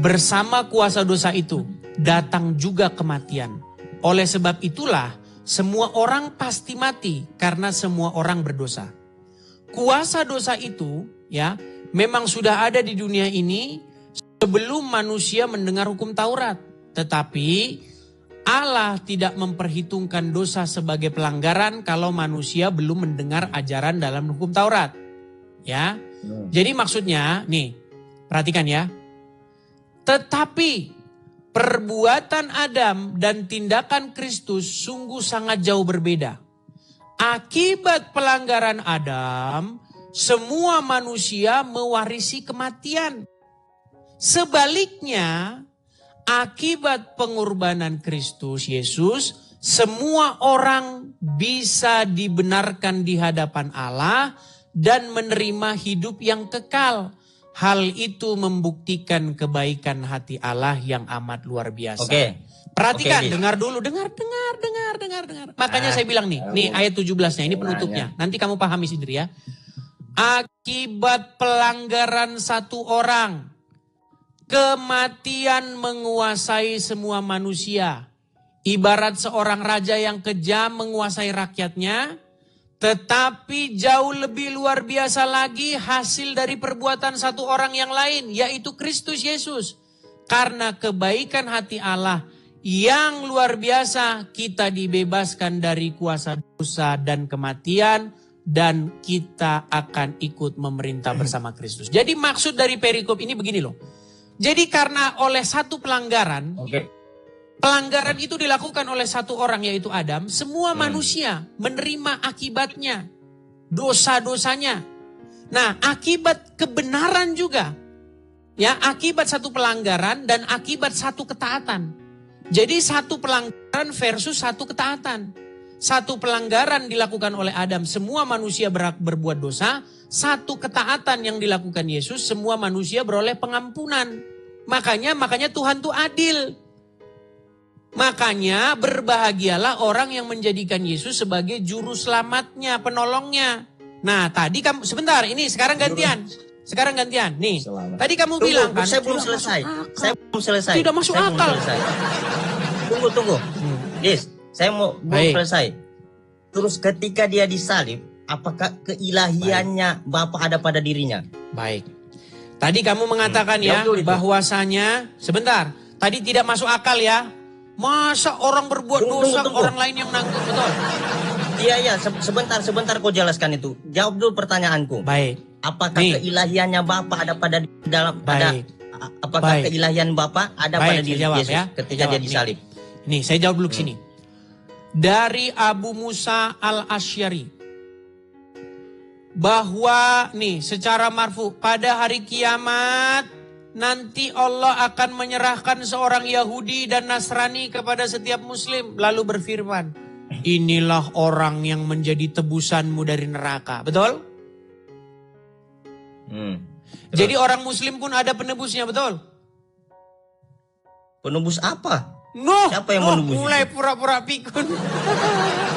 Bersama kuasa dosa itu, datang juga kematian. Oleh sebab itulah, semua orang pasti mati karena semua orang berdosa. Kuasa dosa itu, ya, memang sudah ada di dunia ini, sebelum manusia mendengar hukum Taurat. Tetapi Allah tidak memperhitungkan dosa sebagai pelanggaran kalau manusia belum mendengar ajaran dalam hukum Taurat. Ya. Jadi maksudnya, nih, perhatikan ya. Tetapi perbuatan Adam dan tindakan Kristus sungguh sangat jauh berbeda. Akibat pelanggaran Adam, semua manusia mewarisi kematian. Sebaliknya, akibat pengorbanan Kristus Yesus, semua orang bisa dibenarkan di hadapan Allah dan menerima hidup yang kekal. Hal itu membuktikan kebaikan hati Allah yang amat luar biasa. Oke. Perhatikan, Oke, dengar dulu, dengar. Makanya saya bilang nih ayat 17-nya, ini penutupnya. Nanti kamu pahami sendiri ya. Akibat pelanggaran satu orang, kematian menguasai semua manusia. Ibarat seorang raja yang kejam menguasai rakyatnya. Tetapi jauh lebih luar biasa lagi hasil dari perbuatan satu orang yang lain. Yaitu Kristus Yesus. Karena kebaikan hati Allah yang luar biasa, kita dibebaskan dari kuasa dosa dan kematian. Dan kita akan ikut memerintah bersama Kristus. Jadi maksud dari perikop ini begini loh. Jadi karena oleh satu pelanggaran, pelanggaran itu dilakukan oleh satu orang yaitu Adam, semua manusia menerima akibatnya, dosa-dosanya. Nah, akibat kebenaran juga, ya, akibat satu pelanggaran dan akibat satu ketaatan. Jadi satu pelanggaran versus satu ketaatan. Satu pelanggaran dilakukan oleh Adam, semua manusia berbuat dosa. Satu ketaatan yang dilakukan Yesus, semua manusia beroleh pengampunan. Makanya Tuhan itu adil. Makanya berbahagialah orang yang menjadikan Yesus sebagai juru selamatnya, penolongnya. Nah tadi kamu, sebentar ini sekarang gantian. Nih, tadi kamu bilang kan. Saya belum selesai. Tidak masuk akal. Tunggu. Yes, saya belum selesai. Terus ketika dia disalib, apakah keilahiannya Bapa ada pada dirinya? Baik. Tadi kamu mengatakan ya bahwasanya, sebentar, tadi tidak masuk akal ya. Masa orang berbuat dosa, orang lain yang nanggung, betul? Iya, sebentar kau jelaskan itu. Jawab dulu pertanyaanku. Baik. Apakah keilahiannya Bapa ada pada dalam apakah keilahian Bapa ada pada diri Yesus ketika dia disalib? Nih, saya jawab dulu ke sini. Dari Abu Musa al-Asy'ari bahwa nih secara marfu pada hari kiamat nanti Allah akan menyerahkan seorang Yahudi dan Nasrani kepada setiap Muslim lalu berfirman, inilah orang yang menjadi tebusanmu dari neraka. Betul? Jadi orang Muslim pun ada penebusnya, betul? Penebus apa? Siapa yang menebus? Mulai pura-pura pikun.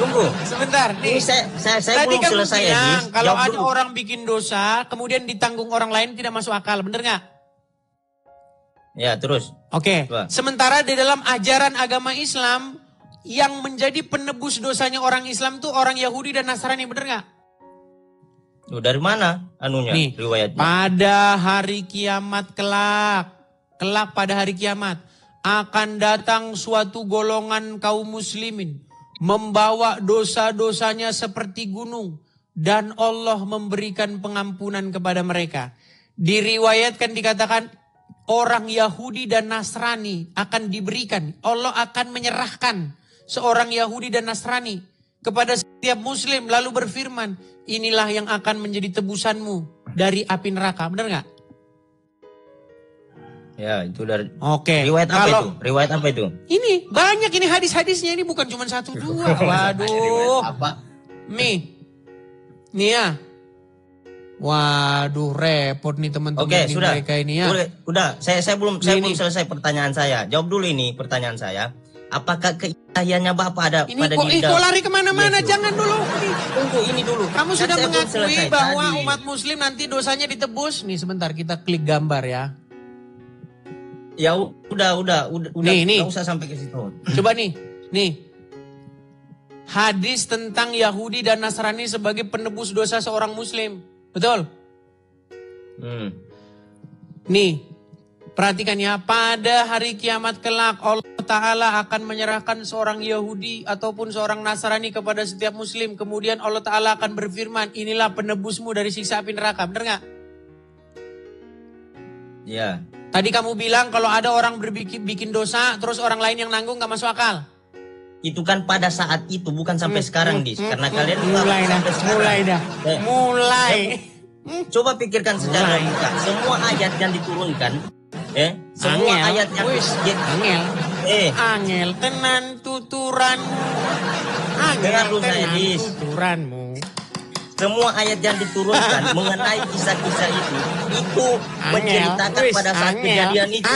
Tunggu. Sebentar. Nih. Saya Tadi belum kamu selesai bilang Edis. kalau ada orang bikin dosa, kemudian ditanggung orang lain tidak masuk akal. Bener nggak? Ya, terus. Oke. Sementara di dalam ajaran agama Islam, yang menjadi penebus dosanya orang Islam tuh orang Yahudi dan Nasrani. Bener nggak? Dari mana anunya, nih, riwayatnya? Pada hari kiamat kelak pada hari kiamat, akan datang suatu golongan kaum muslimin membawa dosa-dosanya seperti gunung dan Allah memberikan pengampunan kepada mereka. Diriwayatkan dikatakan orang Yahudi dan Nasrani akan diberikan, Allah akan menyerahkan seorang Yahudi dan Nasrani kepada setiap muslim lalu berfirman, inilah yang akan menjadi tebusanmu dari api neraka. Benar nggak? Ya, itu dari. Oke. Riwayat apa itu? Riwayat apa itu? Ini banyak ini hadis-hadisnya, ini bukan cuma 1 2. Waduh. Apa? Nih ya. Waduh, repot nih teman-teman. Oke, sudah. Mereka ini ya. Udah, saya belum selesai pertanyaan saya. Jawab dulu ini pertanyaan saya. Apakah keilahiannya Bapak ada ini pada diri? Kok lari kemana-mana? Jangan dulu. Tunggu ini dulu. Kamu sudah mengakui bahwa umat muslim nanti dosanya ditebus. Nih sebentar, kita klik gambar ya. Ya udah. Nih. Nggak usah sampai ke situ. Coba nih. Hadis tentang Yahudi dan Nasrani sebagai penebus dosa seorang muslim. Betul? Nih, perhatikan ya. Pada hari kiamat kelak Allah Ta'ala akan menyerahkan seorang Yahudi ataupun seorang Nasrani kepada setiap muslim. Kemudian Allah Ta'ala akan berfirman, inilah penebusmu dari siksa api neraka. Bener gak? Ya. Tadi kamu bilang kalau ada orang bikin dosa, terus orang lain yang nanggung gak masuk akal. Itu kan pada saat itu, bukan sampai sekarang, Dis. Karena kalian mulai. Coba pikirkan secara logika. Semua ayat yang diturunkan, semua ayat yang angel tenan tuturanmu. Angel tenan tuturanmu. Semua ayat yang diturunkan mengenai kisah-kisah itu menceritakan pada saat kejadian itu.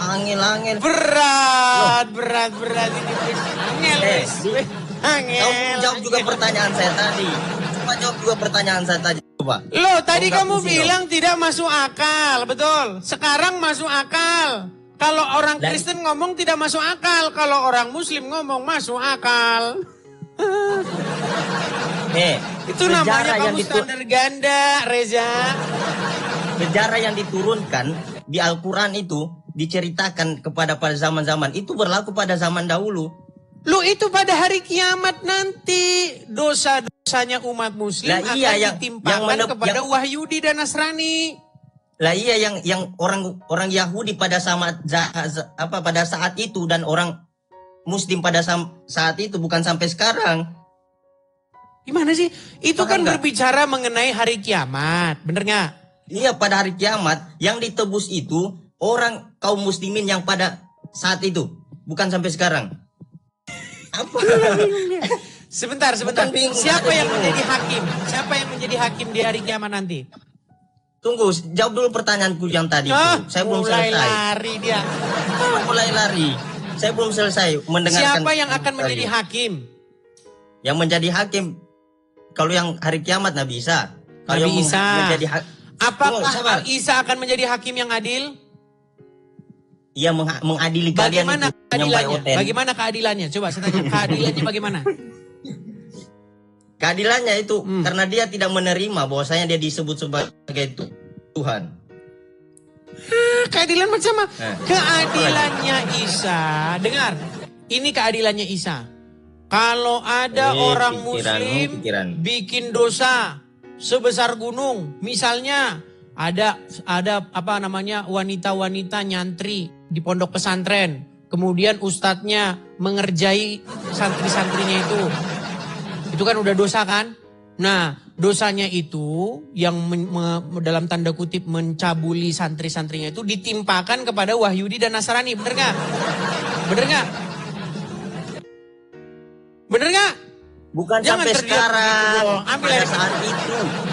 Angel. Berat ini. Angel. Kamu jawab juga pertanyaan saya tadi. Coba. Loh, tadi kamu bilang tidak masuk akal, betul? Sekarang masuk akal. Kalau orang Kristen ngomong tidak masuk akal, kalau orang Muslim ngomong masuk akal. Itu namanya kamu standar ganda, Reza. Sejarah yang diturunkan di Al-Quran itu diceritakan pada zaman-zaman itu berlaku pada zaman dahulu. Lu itu pada hari kiamat nanti dosa-dosanya umat Muslim akan ditimpakan kepada Yahudi dan Nasrani. Lah iya yang orang Yahudi pada saat itu dan orang Muslim pada saat itu, bukan sampai sekarang. Gimana sih? Itu kan berbicara mengenai hari kiamat, bener nggak? Iya, pada hari kiamat yang ditebus itu orang kaum muslimin yang pada saat itu, bukan sampai sekarang. Apa? Sebentar. Siapa yang menjadi hakim? Siapa yang menjadi hakim di hari kiamat nanti? Tunggu, jawab dulu pertanyaanku yang tadi. Saya belum selesai. Mulai lari. Saya belum selesai mendengarkan. Siapa yang akan menjadi hakim? Yang menjadi hakim, kalau yang hari kiamat nggak bisa. Kalau bisa. Apakah Isa akan menjadi hakim yang adil? Ia mengadili kalian itu. Bagaimana keadilannya? Coba saya tanya, keadilannya bagaimana? Keadilannya itu karena dia tidak menerima bahwasanya dia disebut sebagai Tuhan. Keadilan macam apa? Keadilannya Isa. Dengar, ini keadilannya Isa. Kalau ada orang muslim bikin dosa sebesar gunung, misalnya ada apa namanya wanita-wanita nyantri di pondok pesantren, kemudian ustadznya mengerjai santri-santrinya itu kan udah dosa kan? Nah, dosanya itu yang dalam tanda kutip mencabuli santri-santrinya itu ditimpakan kepada Wahyudi dan Nasrani, bener gak? Bener gak? Bener gak? Bukan Jangan sampai sekarang.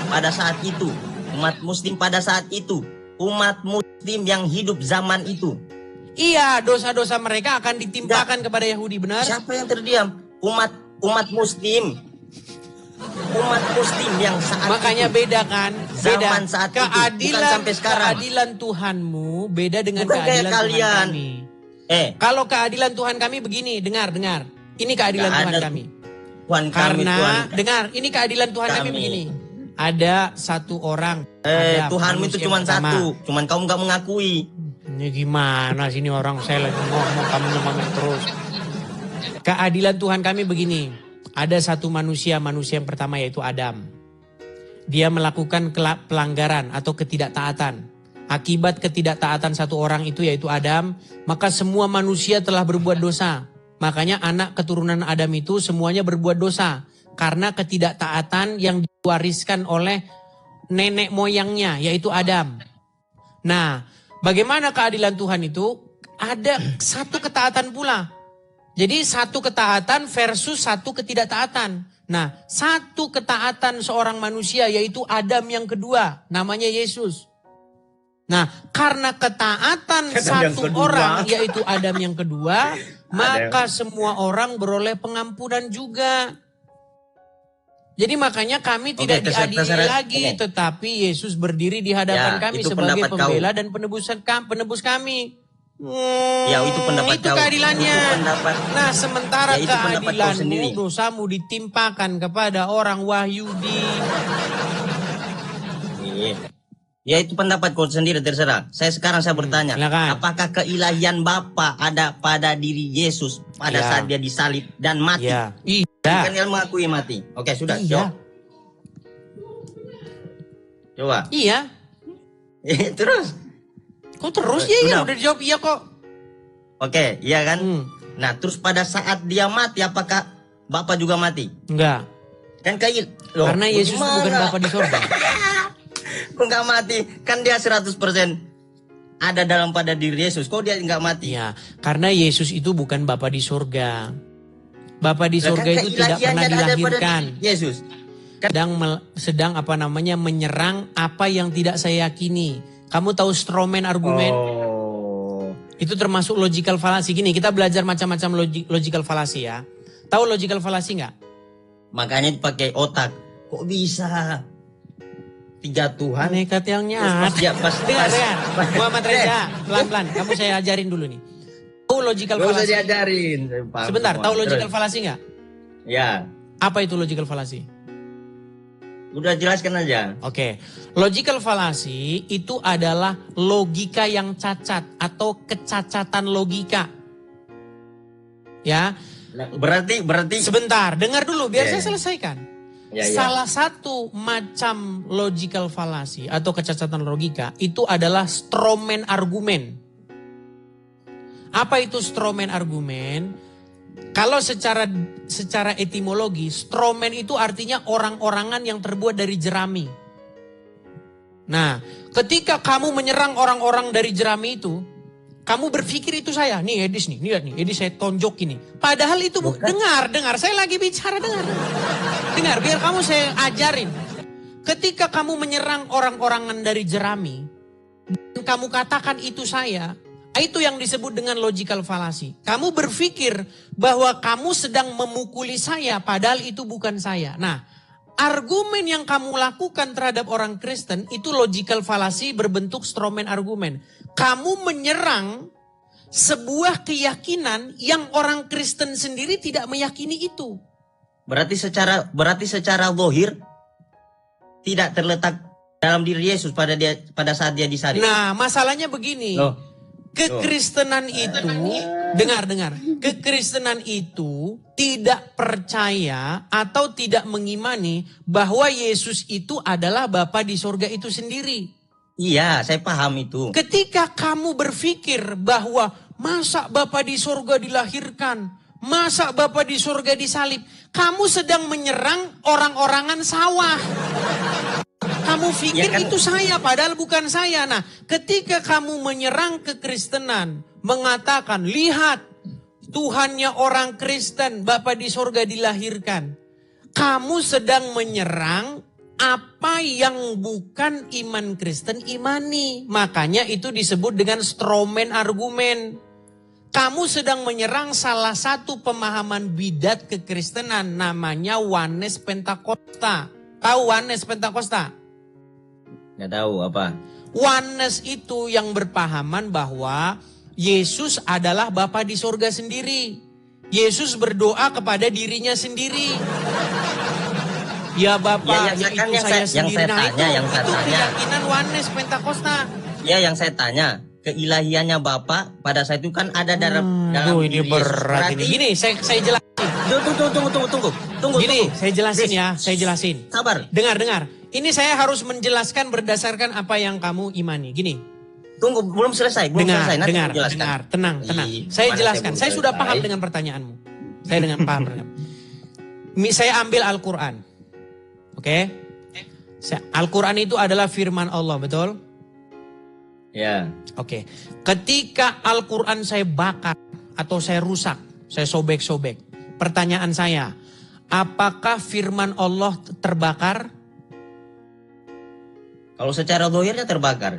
Pada saat itu, umat muslim pada saat itu, umat muslim yang hidup zaman itu. Iya, dosa-dosa mereka akan ditimpakan kepada Yahudi, benar? Siapa yang terdiam? Umat muslim. Umat muslim yang saat makanya itu. beda kan? Beda. Zaman saat keadilan, itu, bukan sampai sekarang. Keadilan Tuhanmu beda dengan bukan keadilan Tuhan kami. Kalau keadilan Tuhan kami begini, dengar. Ini keadilan Tuhan kami. Dengar, ini keadilan Tuhan kami begini. Ada satu orang. Tuhanmu itu cuma satu. Cuman kamu gak mengakui. Ini gimana sini orang saya lagi ngomong, kamu ngomong terus. Keadilan Tuhan kami begini. Ada satu manusia yang pertama yaitu Adam. Dia melakukan pelanggaran atau ketidaktaatan. Akibat ketidaktaatan satu orang itu yaitu Adam, maka semua manusia telah berbuat dosa. Makanya anak keturunan Adam itu semuanya berbuat dosa. Karena ketidaktaatan yang diwariskan oleh nenek moyangnya yaitu Adam. Nah, bagaimana keadilan Tuhan itu? Ada satu ketaatan pula. Jadi satu ketaatan versus satu ketidaktaatan. Nah, satu ketaatan seorang manusia yaitu Adam yang kedua, namanya Yesus. Nah, karena ketaatan satu orang yaitu Adam yang kedua, maka semua orang beroleh pengampunan juga. Jadi makanya kami tidak diadili lagi, tetapi Yesus berdiri di hadapan kami sebagai pembela dan penebus kami. Ya itu pendapat itu keadilannya. Nah, sementara ya, keadilanmu, dosamu ditimpakan kepada orang Wahyudi. Ya itu pendapat kau sendiri, terserah. Saya bertanya, apakah keilahian Bapa ada pada diri Yesus pada saat dia disalib dan mati? Iya. Kan yang mengakui mati. Oke, sudah. Iya. Coba. Iya. Terus. Kok terus ya udah dijawab iya kok. Oke, iya kan? Nah, terus pada saat dia mati, apakah Bapak juga mati? Enggak. Kan karena Yesus bukan Bapa di surga. Kok nggak mati? Kan dia 100% ada dalam pada diri Yesus. Kok dia nggak mati? Ya, karena Yesus itu bukan Bapa di surga. Bapa di surga itu tidak pernah dilahirkan. Yesus sedang menyerang apa yang tidak saya yakini. Kamu tahu strawman argumen? Itu termasuk logical fallacy. Gini, kita belajar macam-macam logical fallacy ya. Tahu logical fallacy nggak? Makanya pakai otak. Kok bisa? 3 Tuhan. Nekat yang nyat. Dengar. Muhammad Reza, pelan-pelan. Kamu saya ajarin dulu nih. Tahu logical fallacy? Gak usah diajarin. Sebentar, tahu logical fallacy nggak? Ya. Apa itu logical fallacy? Udah jelaskan aja. Oke. Logical fallacy itu adalah logika yang cacat atau kecacatan logika. Ya. Berarti sebentar, dengar dulu biar saya selesaikan. Ya. Salah satu macam logical fallacy atau kecacatan logika itu adalah strawman argumen. Apa itu strawman argumen? Kalau secara etimologi, strawman itu artinya orang-orangan yang terbuat dari jerami. Nah, ketika kamu menyerang orang-orang dari jerami itu, kamu berpikir itu saya. Nih Edis nih, lihat nih, Edis saya tonjok ini. Padahal itu dengar, saya lagi bicara, dengar, biar kamu saya ajarin. Ketika kamu menyerang orang-orangan dari jerami, dan kamu katakan itu saya, itu yang disebut dengan logical fallacy. Kamu berpikir bahwa kamu sedang memukuli saya, padahal itu bukan saya. Nah, argumen yang kamu lakukan terhadap orang Kristen itu logical fallacy berbentuk strawman argumen. Kamu menyerang sebuah keyakinan yang orang Kristen sendiri tidak meyakini itu. Berarti secara zahir tidak terletak dalam diri Yesus pada saat dia disalib. Nah, masalahnya begini. Kekristenan itu, dengar. Kekristenan itu tidak percaya atau tidak mengimani bahwa Yesus itu adalah Bapa di sorga itu sendiri. Iya, saya paham itu. Ketika kamu berpikir bahwa masa Bapa di sorga dilahirkan, masa Bapa di sorga disalib, kamu sedang menyerang orang-orangan sawah. Kamu pikir Ya kan? itu saya, padahal bukan saya. Nah, ketika kamu menyerang kekristenan, mengatakan, lihat, Tuhannya orang Kristen, Bapa di sorga dilahirkan. Kamu sedang menyerang apa yang bukan iman Kristen imani. Makanya itu disebut dengan strawman argumen. Kamu sedang menyerang salah satu pemahaman bidat kekristenan, namanya Oneness Pentakosta. Tahu Oneness Pentakosta? Nggak tahu apa. Oneness itu yang berpahaman bahwa Yesus adalah Bapa di sorga sendiri. Yesus berdoa kepada dirinya sendiri. Ya Bapa, Ya, yaitu saya sendiri. yang saya itu tanya. keyakinan Oneness Pentakosta. Ya, yang saya tanya, keilahiannya Bapa pada saat itu kan ada dalam ini diri Yesus. berat Berarti, ini. Gini, saya jelasin. Tunggu. Gini, saya jelasin Chris, ya, saya jelasin. Sabar. Dengar. Ini saya harus menjelaskan berdasarkan apa yang kamu imani. Gini. Tunggu, belum selesai. Nanti Dengar, aku jelaskan. tenang. Saya jelaskan. Saya sudah paham dengan pertanyaanmu. Saya paham. Saya ambil Al-Quran. Oke? Al-Quran itu adalah firman Allah, betul? Ya. Oke. Ketika Al-Quran saya bakar atau saya rusak, saya sobek-sobek. Pertanyaan saya, apakah firman Allah terbakar? Kalau secara dohirnya terbakar.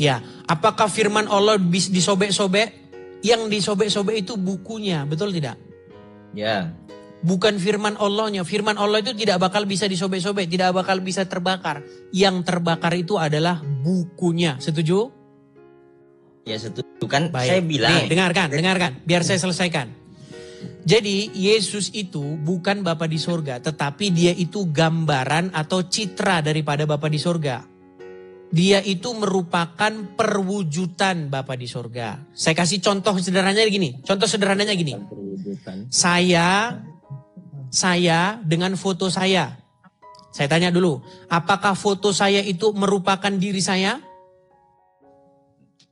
Ya, apakah firman Allah disobek-sobek? Yang disobek-sobek itu bukunya, betul tidak? Ya. Bukan firman Allahnya. Firman Allah itu tidak bakal bisa disobek-sobek, tidak bakal bisa terbakar. Yang terbakar itu adalah bukunya. Setuju? Ya, setuju kan. Baik. Saya bilang. Nih, dengarkan. Biar saya selesaikan. Jadi Yesus itu bukan Bapa di sorga, tetapi dia itu gambaran atau citra daripada Bapa di sorga. Dia itu merupakan perwujudan Bapa di sorga. Saya kasih contoh sederhananya gini. Saya dengan foto saya. Saya tanya dulu, apakah foto saya itu merupakan diri saya?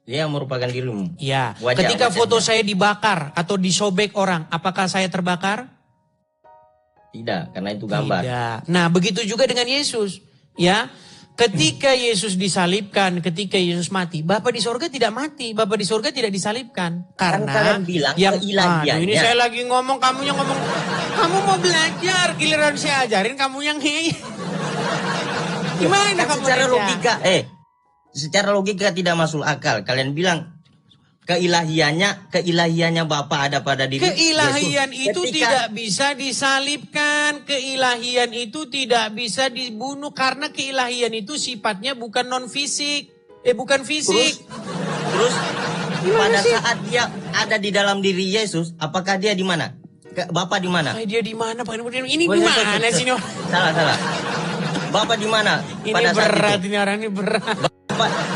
Dia merupakan dirimu. Ya. Wajah, Ketika wajahnya. foto saya dibakar atau disobek orang, apakah saya terbakar? Tidak, karena itu gambar. Tidak. Nah, begitu juga dengan Yesus. Ya. Ketika Yesus disalibkan, ketika Yesus mati, Bapa di sorga tidak mati, Bapa di sorga tidak disalibkan. Karena kalian bilang keilahiannya. ini saya lagi ngomong, kamu yang ngomong. Kamu mau belajar, giliran saya ajarin kamu yang gimana kamu secara belajar? logika, secara logika tidak masuk akal. Kalian bilang keilahiannya Bapa ada pada diri Keilahian Yesus. itu tidak bisa disalibkan. Keilahian itu tidak bisa dibunuh. Karena keilahian itu sifatnya bukan non-fisik. Bukan fisik. Terus pada saat dia ada di dalam diri Yesus, apakah dia di mana? Bapa di mana? Dia di mana? Ini gimana sih? Salah. Bapa di mana? Ini Pada saat berat, itu? ini orang ini berat.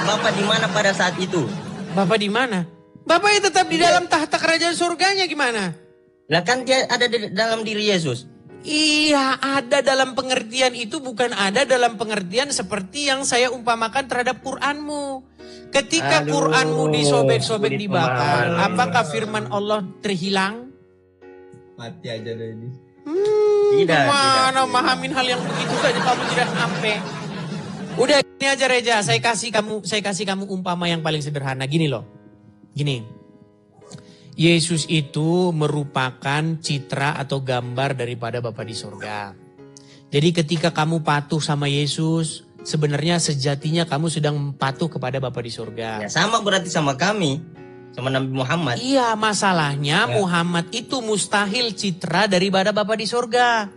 Bapa di mana pada saat itu? Bapak di mana? Bapak yang tetap di dalam tahta kerajaan surganya gimana? Lah kan dia ada di dalam diri Yesus. Iya, ada dalam pengertian itu, bukan ada dalam pengertian seperti yang saya umpamakan terhadap Qur'anmu. Ketika Qur'anmu disobek-sobek dibakar, apakah firman Allah terhilang? Mati aja deh ini. Mana mahamin hal yang begitu saja kamu tidak sampai. Udah gini aja Reja, saya kasih kamu umpama yang paling sederhana gini loh. Gini. Yesus itu merupakan citra atau gambar daripada Bapa di surga. Jadi ketika kamu patuh sama Yesus, sebenarnya sejatinya kamu sedang patuh kepada Bapa di surga. Ya sama berarti sama kami, sama Nabi Muhammad. Iya, masalahnya Muhammad itu mustahil citra daripada Bapa di surga.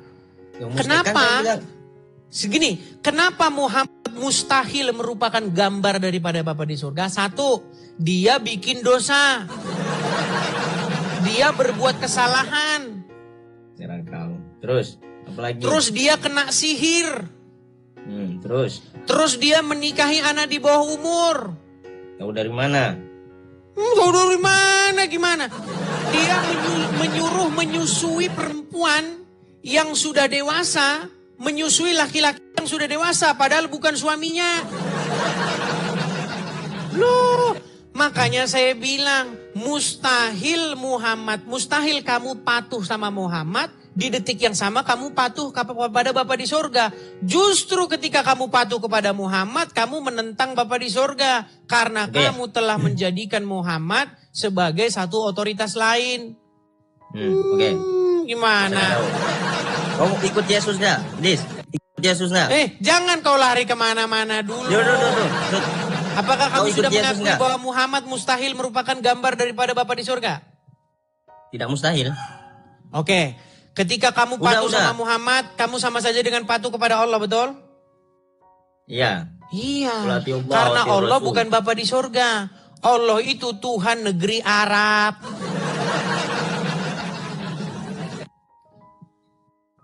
Ya, Kenapa? Segini, kenapa Muhammad mustahil merupakan gambar daripada Bapa di surga? Satu, dia bikin dosa. Dia berbuat kesalahan. Serang kau. Terus, apalagi? Terus dia kena sihir. Terus? Terus dia menikahi anak di bawah umur. Tahu dari mana? Tahu dari mana gimana? Dia menyuruh menyusui perempuan yang sudah dewasa, menyusui laki-laki yang sudah dewasa, padahal bukan suaminya. Loh, makanya saya bilang mustahil kamu patuh sama Muhammad. Di detik yang sama kamu patuh kepada Bapa di sorga. Justru ketika kamu patuh kepada Muhammad, kamu menentang Bapa di sorga. Karena kamu telah menjadikan Muhammad sebagai satu otoritas lain. Gimana? Kamu ikut Yesus gak? Dis, ikut Yesus gak? Jangan kau lari kemana-mana dulu. Apakah kamu sudah mengakui bahwa Muhammad mustahil merupakan gambar daripada Bapa di sorga? Tidak mustahil. Oke. Ketika kamu patuh sama Muhammad, kamu sama saja dengan patuh kepada Allah, betul? Iya. Iya. Karena Allah bukan Bapa di sorga. Allah itu Tuhan negeri Arab.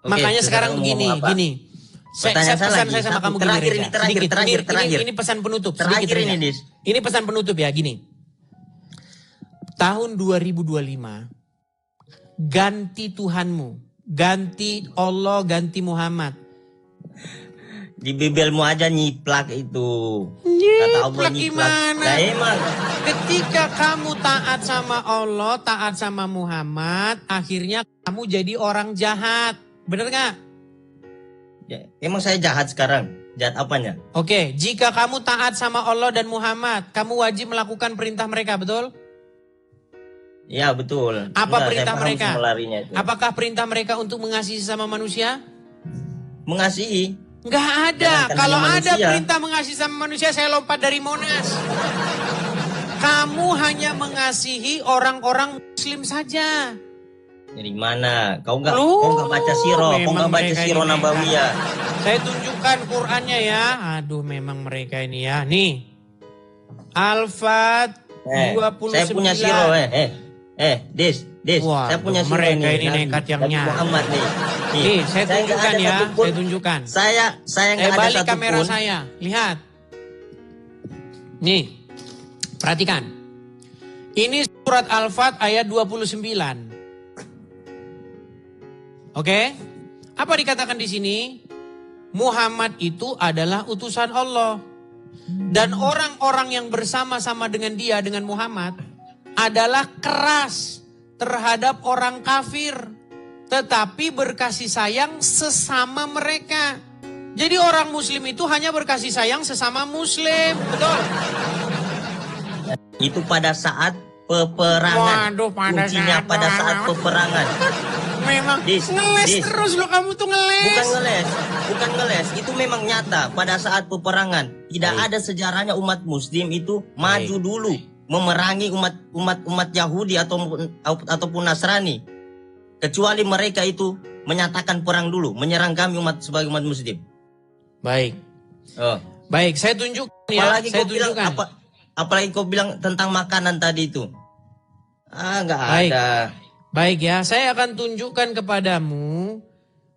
Makanya sekarang begini. Saya sama kamu gini. Terakhir. Ini pesan penutup. Ini pesan penutup ya, gini. Tahun 2025. Ganti Tuhanmu, ganti Allah, ganti Muhammad. Di bibelmu aja nyiplak itu. Kata Allah gimana? Nah, emang. Ketika kamu taat sama Allah, taat sama Muhammad, akhirnya kamu jadi orang jahat. Bener gak? Ya, emang saya jahat sekarang? Jahat apanya? Oke, jika kamu taat sama Allah dan Muhammad, kamu wajib melakukan perintah mereka, betul? Ya betul. Apa perintah mereka? Apakah perintah mereka untuk mengasihi sama manusia? Mengasihi? Nggak ada. Kalau ada perintah mengasihi sama manusia, saya lompat dari Monas. Kamu hanya mengasihi orang-orang Muslim saja. Dari mana? Kau nggak baca siro? Kau nggak baca siro Nabawiyah? Saya tunjukkan Qurannya ya. Aduh, memang mereka ini ya. Nih, Al-Fat 29. Saya punya siro Dis, wah, saya punya siro mereka ini nekat yang nyata. Muhammad nih. Saya tunjukkan ya, saya tunjukkan. Saya nggak ada balik satupun. Kamera saya, lihat. Nih, perhatikan. Ini surat Al-Fat ayat 29. Oke? Apa dikatakan di sini? Muhammad itu adalah utusan Allah. Dan orang-orang yang bersama-sama dengan dia, dengan Muhammad, adalah keras terhadap orang kafir, tetapi berkasih sayang sesama mereka. Jadi orang muslim itu hanya berkasih sayang sesama muslim, betul? Itu pada saat peperangan. Waduh, pada saat peperangan. Memang ngeles terus lo, kamu tuh ngeles. Bukan ngeles, itu memang nyata pada saat peperangan. Tidak ada sejarahnya umat muslim itu maju dulu memerangi umat Yahudi ataupun Nasrani, kecuali mereka itu menyatakan perang dulu, menyerang kami sebagai umat muslim. Baik, saya tunjukkan ya. Apalagi kau bilang tentang makanan tadi itu. Nggak ada. Baik ya, saya akan tunjukkan kepadamu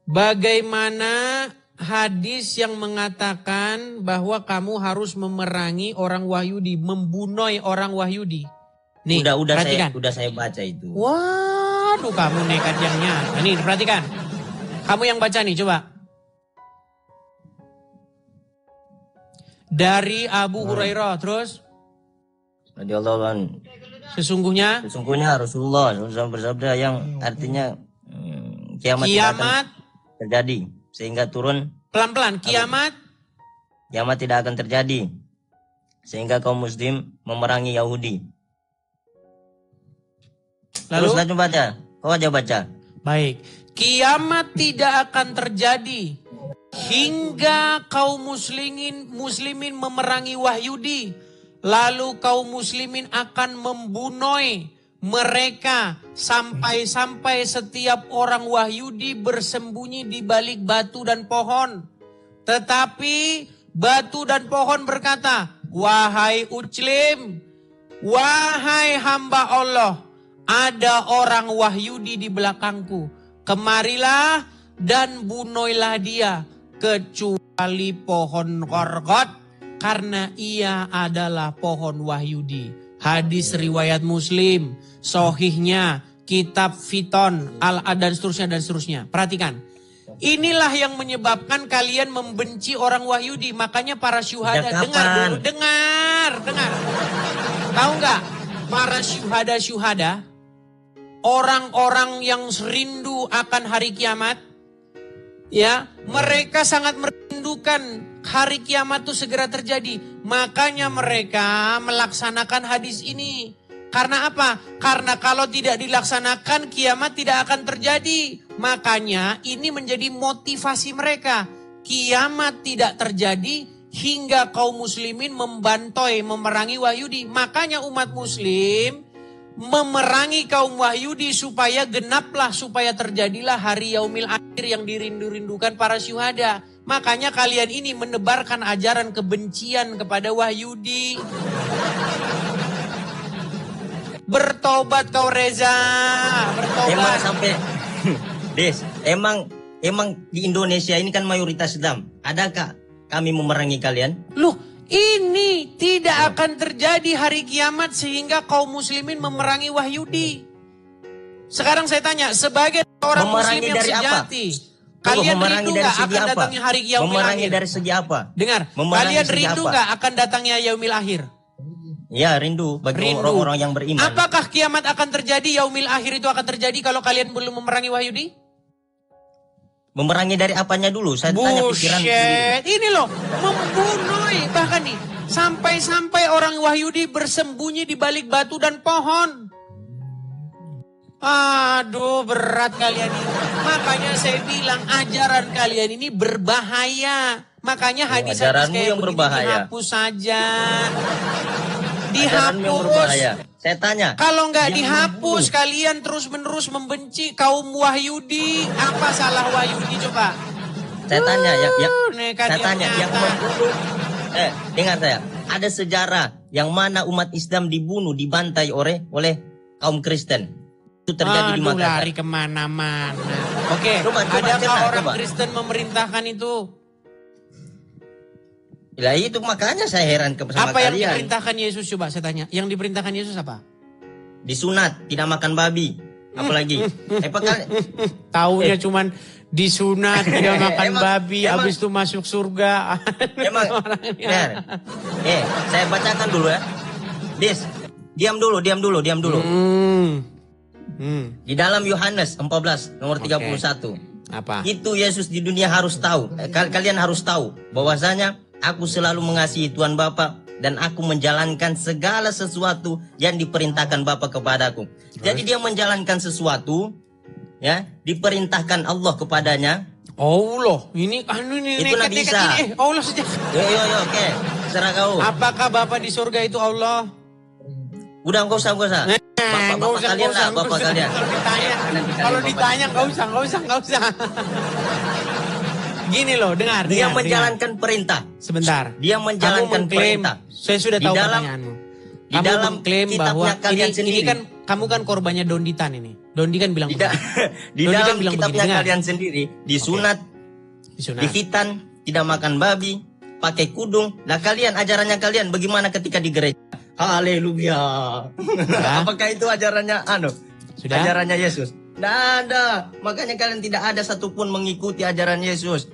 bagaimana hadis yang mengatakan bahwa kamu harus memerangi orang Wahyudi, membunuh orang Wahyudi. Nih, perhatikan. Udah saya baca itu. Waduh, kamu nekat yang nyata. Nih, perhatikan. Kamu yang baca nih, coba. Dari Abu Hurairah, terus? Radhiyallahu anhu. Sesungguhnya Rasulullah SAW bersabda yang artinya kiamat akan terjadi sehingga turun pelan-pelan. Kiamat tidak akan terjadi sehingga kaum muslim memerangi Yahudi. Lalu terus baca. Kau aja baca. Baik. Kiamat tidak akan terjadi hingga kaum muslimin memerangi Wahyudi. Lalu kaum muslimin akan membunuh mereka sampai setiap orang Wahyudi bersembunyi di balik batu dan pohon. Tetapi batu dan pohon berkata, "Wahai Uclim, wahai hamba Allah, ada orang Wahyudi di belakangku. Kemarilah dan bunuhlah dia. kecuali pohon korkot karena ia adalah pohon wahyudi. Hadis riwayat Muslim, sohihnya, kitab Fiton, Al-Ad dan seterusnya. Perhatikan. Inilah yang menyebabkan kalian membenci orang wahyudi. Makanya para syuhada, dengar dulu, dengar. Tahu nggak? Para syuhada, orang-orang yang rindu akan hari kiamat, ya, mereka sangat merindukan hari kiamat itu segera terjadi. Makanya mereka melaksanakan hadis ini. Karena apa? Karena kalau tidak dilaksanakan kiamat tidak akan terjadi. Makanya ini menjadi motivasi mereka. Kiamat tidak terjadi hingga kaum muslimin membantoi, memerangi wahyudi. Makanya umat muslim memerangi kaum wahyudi supaya genaplah, supaya terjadilah hari yaumil akhir yang dirindu-rindukan para syuhada. Makanya kalian ini menebarkan ajaran kebencian kepada wahyudi. Bertobat kau Reza, bertobat. Emang sampai Des, emang di Indonesia ini kan mayoritas Islam. Adakah kami memerangi kalian? Loh, ini tidak akan terjadi hari kiamat sehingga kaum muslimin memerangi wahyudi. Sekarang saya tanya, sebagai orang muslim yang sejati, kalian rindu gak akan datangnya hari yaumil memerangi akhir? dari segi apa? Dengar, Memerangi kalian rindu gak akan datangnya yaumil akhir? Ya, rindu bagi orang-orang yang beriman. Apakah kiamat akan terjadi, yaumil akhir itu akan terjadi kalau kalian belum memerangi wahyudi? Memerangi dari apanya dulu? Saya tanya pikiran sendiri. Ini loh, membunuh. Bahkan nih, sampai-sampai orang wahyudi bersembunyi di balik batu dan pohon. Aduh, berat kalian ini. Makanya saya bilang ajaran kalian ini berbahaya. Makanya hadis-hadis kayak yang begini berbahaya. dihapus saja. Ajaranmu yang berbahaya. Saya tanya. Kalau nggak dihapus, kalian terus-menerus membenci kaum wahyudi. Apa salah wahyudi coba? Saya tanya, yang membunuh. Dengar saya. Ada sejarah yang mana umat Islam dibunuh, dibantai oleh kaum Kristen. Itu terjadi di Makassar. Lari kemana-mana. Oke, adakah orang Kristen memerintahkan itu? Lah itu makanya saya heran sama apa kalian. Yang diperintahkan Yesus coba saya tanya? Yang diperintahkan Yesus apa? Disunat, tidak makan babi. Apalagi? Taunya cuman disunat, tidak makan babi, habis itu masuk surga. Emang, saya bacakan dulu ya. Dis, diam dulu. Di dalam Yohanes 14 nomor 31. Apa? Itu Yesus di dunia harus tahu. Kalian harus tahu bahwasanya aku selalu mengasihi Tuhan Bapa dan aku menjalankan segala sesuatu yang diperintahkan Bapa kepadaku. Jadi dia menjalankan sesuatu, ya, diperintahkan Allah kepadanya. Allah, ini itu Nabi Isa. Allah sejak. Yo, oke. Serah kau. Apakah Bapa di surga itu Allah? Udah enggak usah. Bapak kalian lah, bapak kalian. Kalau ditanya enggak usah. Gini loh, dengar. Dia menjalankan perintah. Sebentar. Dia menjalankan perintah. Saya sudah tahu pertanyaanmu. Di dalam mengklaim bahwa ini kan kamu kan korbannya Donditan ini. Dondi kan bilang di dalam kitabnya kalian sendiri disunat, dihitan, tidak makan babi, pakai kudung. Nah kalian ajarannya kalian bagaimana ketika di gereja? Haleluya. Apakah itu ajarannya Sudah? Ajarannya Yesus? Tidak ada. Makanya kalian tidak ada satupun mengikuti ajaran Yesus.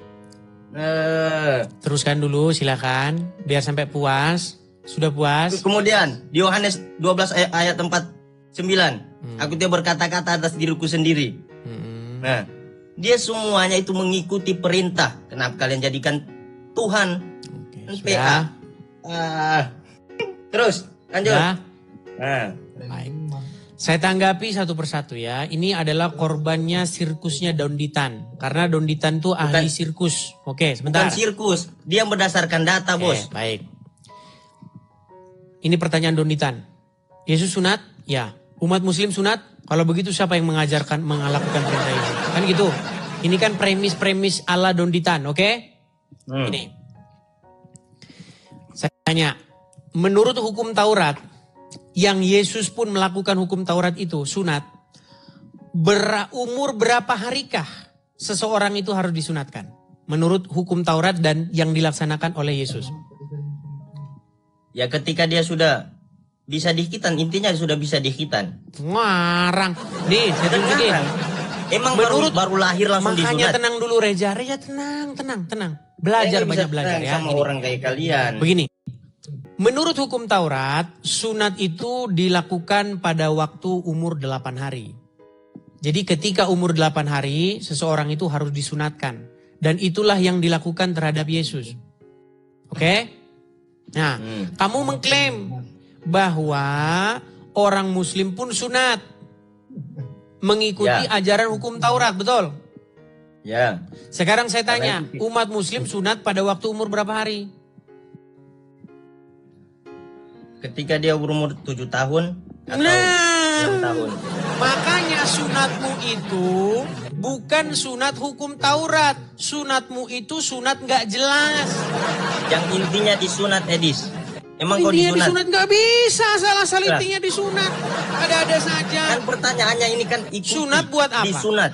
Teruskan dulu silakan biar sampai puas. Sudah puas? Kemudian di Yohanes 12 ayat 49. Aku tidak berkata-kata atas diriku sendiri. Nah, dia semuanya itu mengikuti perintah. Kenapa kalian jadikan Tuhan? Sudah. Terus lanjut. Baik. Saya tanggapi satu persatu ya. Ini adalah korbannya sirkusnya Donditan. Karena Donditan tuh ahli sirkus. Oke, sebentar. Bukan sirkus, dia berdasarkan data, Bos. Baik. Ini pertanyaan Donditan. Yesus sunat? Ya. Umat muslim sunat? Kalau begitu siapa yang melakukan perintah itu? Kan gitu. Ini kan premis-premis ala Donditan, oke? Ini. Saya tanya, menurut hukum Taurat, yang Yesus pun melakukan hukum Taurat itu, sunat, umur berapa harikah seseorang itu harus disunatkan? menurut hukum Taurat dan yang dilaksanakan oleh Yesus? Ya ketika dia sudah bisa dihitan, intinya sudah bisa dihitan. Ngarang. Nih, saya tunjukin. Emang Menurut- baru lahir langsung Makanya disunat. tenang dulu Reja. Reja tenang. Belajar, Saya bisa banyak belajar tenang ya. sama Gini. orang kayak kalian. Begini. Menurut hukum Taurat, sunat itu dilakukan pada waktu umur 8 hari. Jadi ketika umur 8 hari, seseorang itu harus disunatkan. Dan itulah yang dilakukan terhadap Yesus. Oke? Nah, kamu mengklaim bahwa orang Muslim pun sunat. Mengikuti Ya. ajaran hukum Taurat, betul? Ya, Sekarang saya tanya, Karena umat Muslim sunat pada waktu umur berapa hari? ketika dia berumur 7 tahun atau Nah, 6 tahun. makanya sunatmu itu bukan sunat hukum Taurat. Sunatmu itu sunat nggak jelas. Yang intinya disunat Edis. Emang kau Intinya disunat? disunat nggak bisa, salah intinya disunat. Ada saja. Kan pertanyaannya ini kan ikuti. Sunat buat apa? Disunat.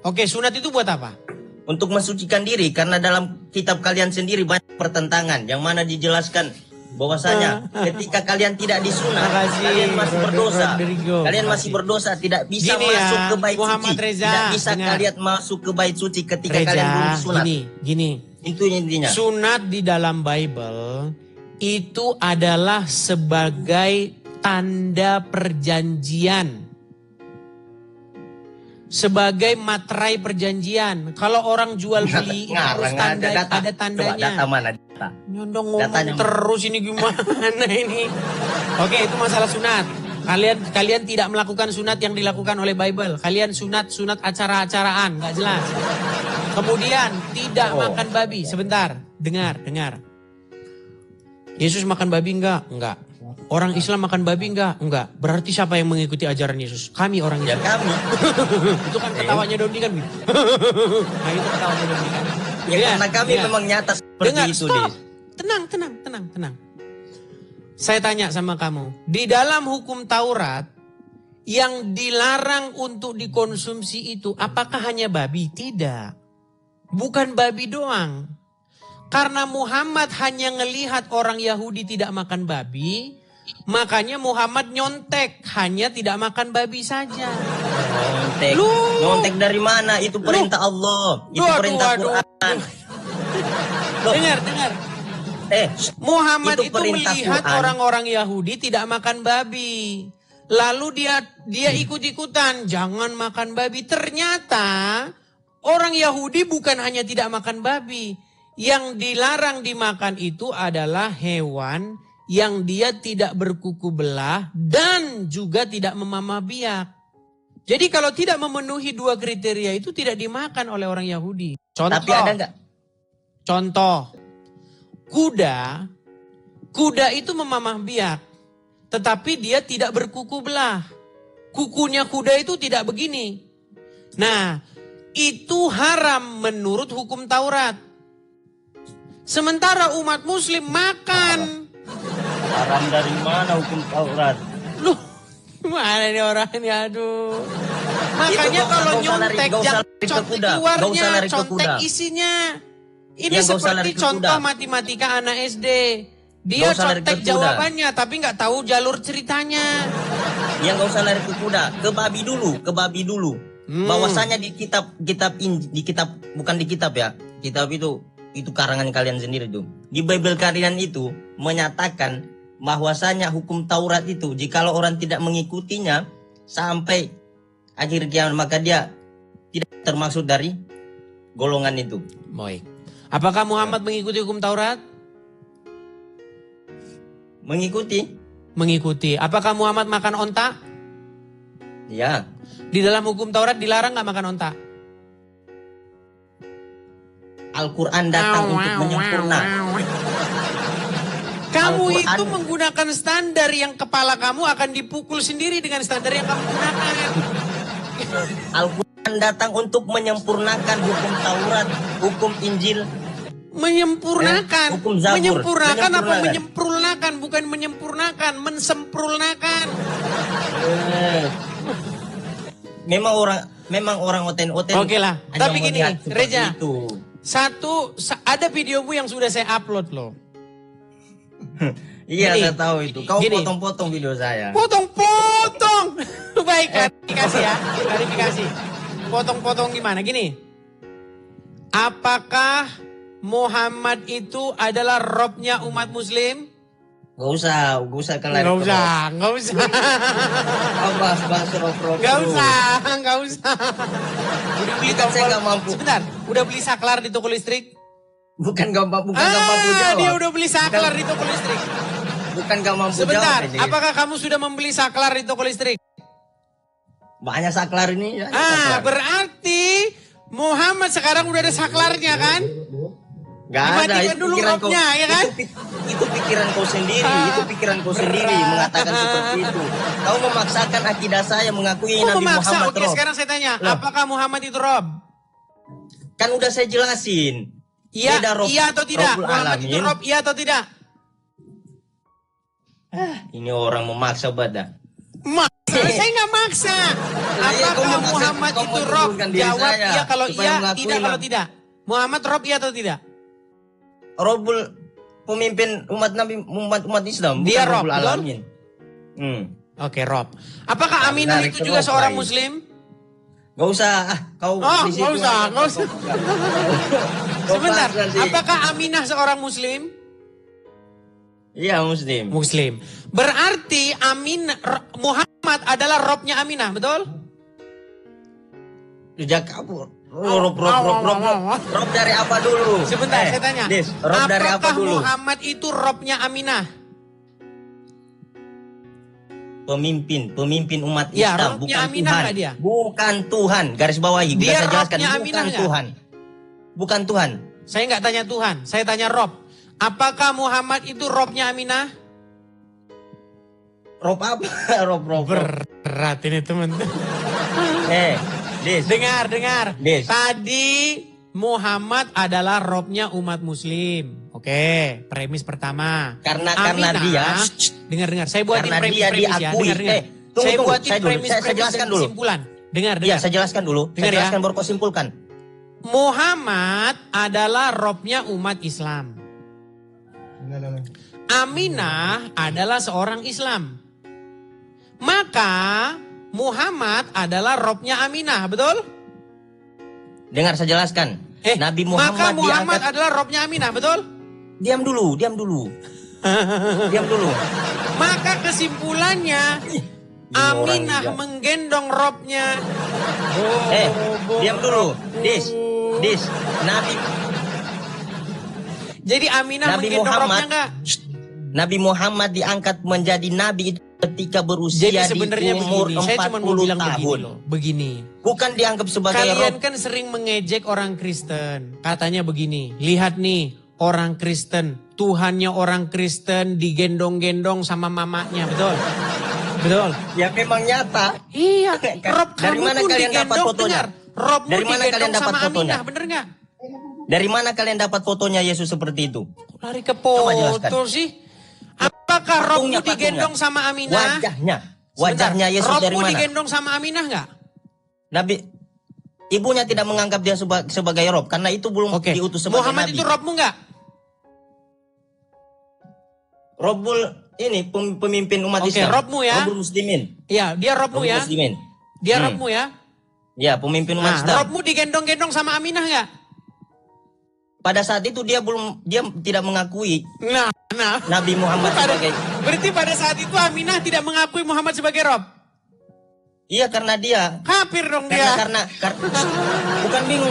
Oke, sunat itu buat apa? Untuk mensucikan diri. Karena dalam kitab kalian sendiri banyak pertentangan. Yang mana dijelaskan bahwasanya ketika kalian tidak disunat, Makasih, kalian masih berdosa. Rodrigo. Kalian masih berdosa, tidak bisa Gini masuk ya, ke bait Muhammad suci. Reza, Tidak bisa dengar. kalian masuk ke bait suci ketika kalian belum Reja, disunat. gini. Itu intinya. Sunat di dalam Bible itu adalah sebagai tanda perjanjian. Sebagai materai perjanjian. Kalau orang jual beli itu harus tanda, ada tandanya. Coba data mana data? Nyondong ngomong Datanya mana? terus ini gimana ini? Oke, itu masalah sunat. Kalian tidak melakukan sunat yang dilakukan oleh Bible. Kalian sunat acara-acaraan, nggak jelas. Kemudian tidak makan babi. Sebentar, dengar. Yesus makan babi enggak? Enggak. Orang Islam makan babi enggak? Enggak. Berarti siapa yang mengikuti ajaran Yesus? Kami orang Ya Islam. kami. Itu kan ketawanya Dodi kan. Nah itu ketawanya Dodi kan. Ya karena kami memang nyata seperti Dengar, itu, stop. Dis. Tenang. Saya tanya sama kamu. Di dalam hukum Taurat, yang dilarang untuk dikonsumsi itu, apakah hanya babi? Tidak. Bukan babi doang. Karena Muhammad hanya ngelihat orang Yahudi tidak makan babi, makanya Muhammad nyontek, hanya tidak makan babi saja. Nyontek dari mana? Itu perintah Allah. Itu perintah Quran. Dengar. Muhammad itu perintah melihat Quran. orang-orang Yahudi tidak makan babi. Lalu dia ikut-ikutan, jangan makan babi. Ternyata orang Yahudi bukan hanya tidak makan babi. Yang dilarang dimakan itu adalah hewan yang dia tidak berkuku belah dan juga tidak memamah biak. Jadi kalau tidak memenuhi 2 kriteria itu tidak dimakan oleh orang Yahudi. Contoh. Tapi ada nggak? Contoh, kuda itu memamah biak, tetapi dia tidak berkuku belah. Kukunya kuda itu tidak begini. Nah, itu haram menurut hukum Taurat. Sementara umat Muslim makan. Haram dari mana hukum Taurat? Loh, mana nih orang ini, aduh. Makanya Itu kalau gak usah nyontek gak usah jangan lari ke contek kuda. Gak usah luarnya, lari ke contek kuda. isinya. Ini Ya, gak usah seperti lari ke contoh kuda. matematika anak SD. Dia Gak usah lari ke contek kuda. jawabannya tapi nggak tahu jalur ceritanya. Yang nggak usah lari ke kuda, ke babi dulu. Bahwasanya di kitab bukan di kitab ya. Kitab itu karangan kalian sendiri tuh. Di Bible kalian itu menyatakan bahwasanya hukum Taurat itu jikalau orang tidak mengikutinya sampai akhir kiamat maka dia tidak termasuk dari golongan itu. Baik. Apakah Muhammad mengikuti hukum Taurat? Mengikuti? Mengikuti. Apakah Muhammad makan onta? Ya. Di dalam hukum Taurat dilarang nggak makan onta? Al-Quran datang untuk menyempurnakan. Kamu Al-Quran. itu menggunakan standar yang kepala kamu akan dipukul sendiri dengan standar yang kamu gunakan. Al-Quran datang untuk menyempurnakan hukum Taurat, hukum Injil. Menyempurnakan. Hukum Zabur. Menyempurnakan apa Menyempurnakan. menyempurnakan? Bukan menyempurnakan, mensempurnakan. Memang orang oten-oten. Oke lah. hanya Tapi gini, melihat seperti Reja. itu. Ada videomu yang sudah saya upload loh. Iya, Gini, saya tahu itu. Kau gini. potong-potong video saya. Potong-potong. Baik, klarifikasi ya. Klarifikasi. Potong-potong gimana? Gini. Apakah Muhammad itu adalah robnya umat muslim? Gak usah kelar. Nggak usah. Kau bahas rob-rob. Nggak usah. Udah beli Kan saya tombol. nggak mampu. Sebentar, udah beli saklar di toko listrik? Bukan gak mampu jawab. Dia udah beli saklar di toko listrik. Bukan gak mampu Sebentar, jawab. apakah kamu sudah membeli saklar di toko listrik? Banyak saklar ini. Ya, saklar. Berarti Muhammad sekarang udah ada saklarnya kan? Gak ada. Dimatikan dulu robnya, ya kan? Itu pikiran kau sendiri. Itu pikiran kau sendiri mengatakan seperti itu. Kau memaksakan akidah saya mengakui Nabi Muhammad Oke, rob. sekarang saya tanya, Loh. apakah Muhammad itu rob? Kan udah saya jelasin. Iya, Beda rob- iya atau tidak? Robbul Muhammad itu Alamin. rob, iya atau tidak? Ini orang memaksa badan. Saya nggak maksa. Iya, kau Apakah memaksa- Muhammad kau itu rob? menunjukkan diri Jawab saya iya kalau supaya iya, mengakui tidak kalau Nabi. tidak. Muhammad rob iya atau tidak? Robul pemimpin umat Islam. Bukan Dia rob, Robbul betul? Alamin. Oke, rob. Apakah Aminah Menarik itu ke juga rob, seorang baik. muslim? Gak usah, kau di situ nggak usah, aja. nggak usah. Kau Sebentar, bahas nanti. apakah Aminah seorang muslim? Iya, Muslim. Muslim. Berarti Muhammad adalah robnya Aminah, betul? Sejak kabur. Rob dari apa dulu? Sebentar, saya tanya. Dis, rob dari apa Apakah dulu? Muhammad itu robnya Aminah? Pemimpin umat Ya, Islam, robnya bukan Aminah Tuhan. nggak dia? Bukan Tuhan, garis bawahi. Udah Dia saya jelaskan, robnya bukan Aminah nggak? Tuhan. Bukan Tuhan. Saya nggak tanya Tuhan, saya tanya rob. Apakah Muhammad itu robnya Aminah? Rob apa? Rob. Berat ini teman-teman. Dis. Dengar. Des. Tadi Muhammad adalah robnya umat muslim. Oke, premis pertama. Karena Aminah, dia dengar. Saya buatin Karena dia premis ya. diakui. Dengar. Tunggu, Saya tunggu. buatin Saya dulu. premis Saya jelaskan dan dulu. kesimpulan. Dengar. Iya, saya jelaskan dulu. Dengar Saya ya. jelaskan baru kau simpulkan. Muhammad adalah robnya umat Islam. Aminah adalah seorang Islam. Maka Muhammad adalah robnya Aminah, betul? Dengar saya jelaskan. Nabi maka Muhammad Muhammad diangkat. adalah robnya Aminah, betul? Diam dulu. Diam dulu. Maka kesimpulannya Aminah orang juga. menggendong robnya. Diam dulu. Dis. Jadi Aminah Nabi menggendong Muhammad. robnya enggak? Nabi Muhammad diangkat menjadi nabi itu ketika berusia Jadi sebenarnya di umur begini, saya cuma mau 40 bilang begini tahun. loh. Begini. Bukan dianggap sebagai Kalian rob. kan sering mengejek orang Kristen. Katanya begini, lihat nih orang Kristen. Tuhannya orang Kristen digendong-gendong sama mamanya, betul? Betul? Ya memang nyata. Iya, Rob Dari kamu mana pun kalian dapat digendong, fotonya? dengar. Robmu Dari mana digendong kalian dapat sama fotonya? Aminah, bener nggak? Dari mana kalian dapat fotonya Yesus seperti itu? Lari ke Coba jelaskan. foto sih. Apakah Robmu Patungnya. digendong sama Aminah? Wajahnya Yesus dari Robmu mana? digendong sama Aminah nggak? Nabi ibunya tidak menganggap dia sebagai rob karena itu belum Oke. diutus sebagai Muhammad nabi. itu Robmu nggak? Robul ini pemimpin umat Oke, Islam. Robmu ya. Robul muslimin. Iya, dia Robmu Robul ya. muslimin. Dia Robmu ya. Ya, pemimpin Nah, umat Islam. Robmu digendong-gendong sama Aminah nggak? Pada saat itu dia tidak mengakui Nah. Nabi Muhammad sebagai. Berarti pada saat itu Aminah tidak mengakui Muhammad sebagai Rob. Iya, karena dia Kafir dong dia. karena bukan bingung.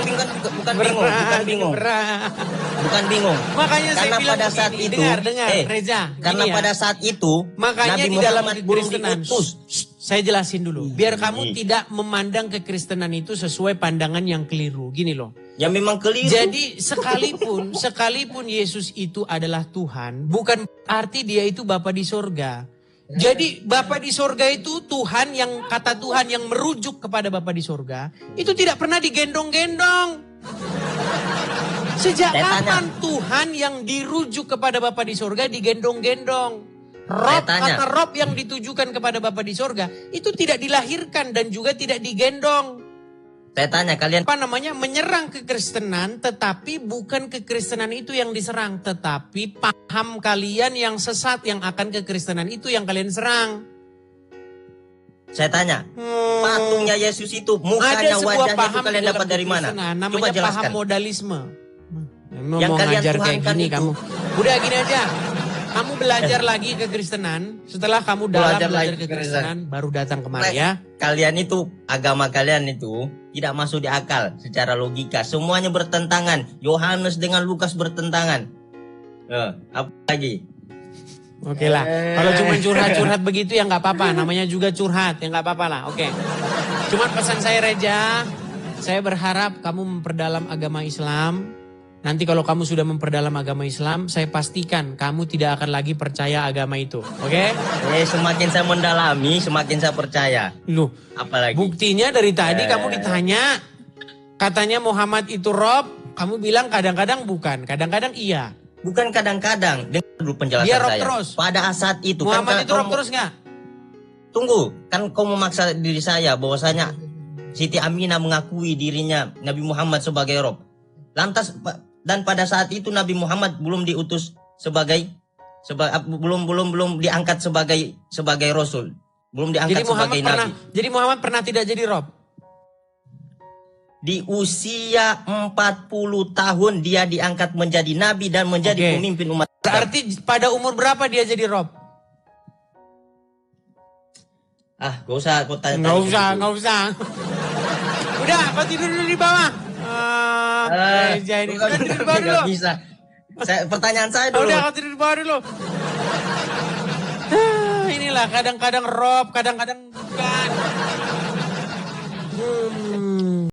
Berat. Bukan bingung. Makanya saya Karena bilang pada saat begini, itu, dengar Reza. Karena gini ya. pada saat itu Makanya Nabi di dalam Muhammad belum kekristenan, diutus. saya jelasin dulu. Biar kamu tidak memandang kekristenan itu sesuai pandangan yang keliru. Gini loh. Ya memang keliru. Jadi sekalipun Yesus itu adalah Tuhan, bukan arti dia itu Bapa di sorga. Jadi Bapa di sorga itu Tuhan yang kata Tuhan yang merujuk kepada Bapa di sorga itu tidak pernah digendong-gendong. Sejak Saya tanya. kapan Tuhan yang dirujuk kepada Bapa di sorga digendong-gendong? Rob, tanya. kata Rob yang ditujukan kepada Bapa di sorga itu tidak dilahirkan dan juga tidak digendong. Saya tanya kalian, Apa namanya? Menyerang kekristenan, tetapi bukan kekristenan itu yang diserang. Tetapi paham kalian yang sesat yang akan kekristenan itu yang kalian serang. saya tanya, patungnya Yesus itu, Ada mukanya, sebuah wajahnya itu paham kalian di dalam dapat dari mana? kekristenan, Coba namanya paham jelaskan. modalisme. Yang Mau kalian ngajar kayak tuhankan gini itu. kamu. Udah gini aja. Kamu belajar lagi kekristenan. Setelah kamu dalam Belajar belajar lagi kekristenan, baru datang kemari ya. Kalian itu, agama kalian itu tidak masuk di akal secara logika. Semuanya bertentangan. Yohanes dengan Lukas bertentangan. Apa lagi? Oke lah. Kalau cuma curhat-curhat begitu ya nggak apa-apa. Namanya juga curhat ya nggak apa-apa lah. Oke. Cuman pesan saya Reja, saya berharap kamu memperdalam agama Islam. Nanti kalau kamu sudah memperdalam agama Islam, saya pastikan kamu tidak akan lagi percaya agama itu. Oke? Semakin saya mendalami, semakin saya percaya. Loh, Apalagi? buktinya dari tadi kamu ditanya, katanya Muhammad itu Rob, kamu bilang kadang-kadang bukan, kadang-kadang iya. Bukan kadang-kadang. Dengar dulu penjelasan Dia Rob saya. terus. Pada saat itu. Muhammad itu kau Rob terus nggak? Tunggu, kan kau memaksa diri saya bahwasanya Siti Aminah mengakui dirinya Nabi Muhammad sebagai Rob. Lantas dan pada saat itu Nabi Muhammad belum diutus belum diangkat sebagai rasul. Belum diangkat sebagai nabi. Jadi Muhammad pernah tidak jadi Rob? Di usia 40 tahun dia diangkat menjadi nabi dan menjadi Oke. pemimpin umat. Berarti pada umur berapa dia jadi Rob? Gak usah aku tanya. Nggak usah. Udah, kau tidur dulu di bawah. Reja ini. Udah tidur di bawah dulu. Gak bisa. Pertanyaan saya dulu. Udah, kau tidur di bawah dulu. Inilah kadang-kadang Rob, kadang-kadang bukan.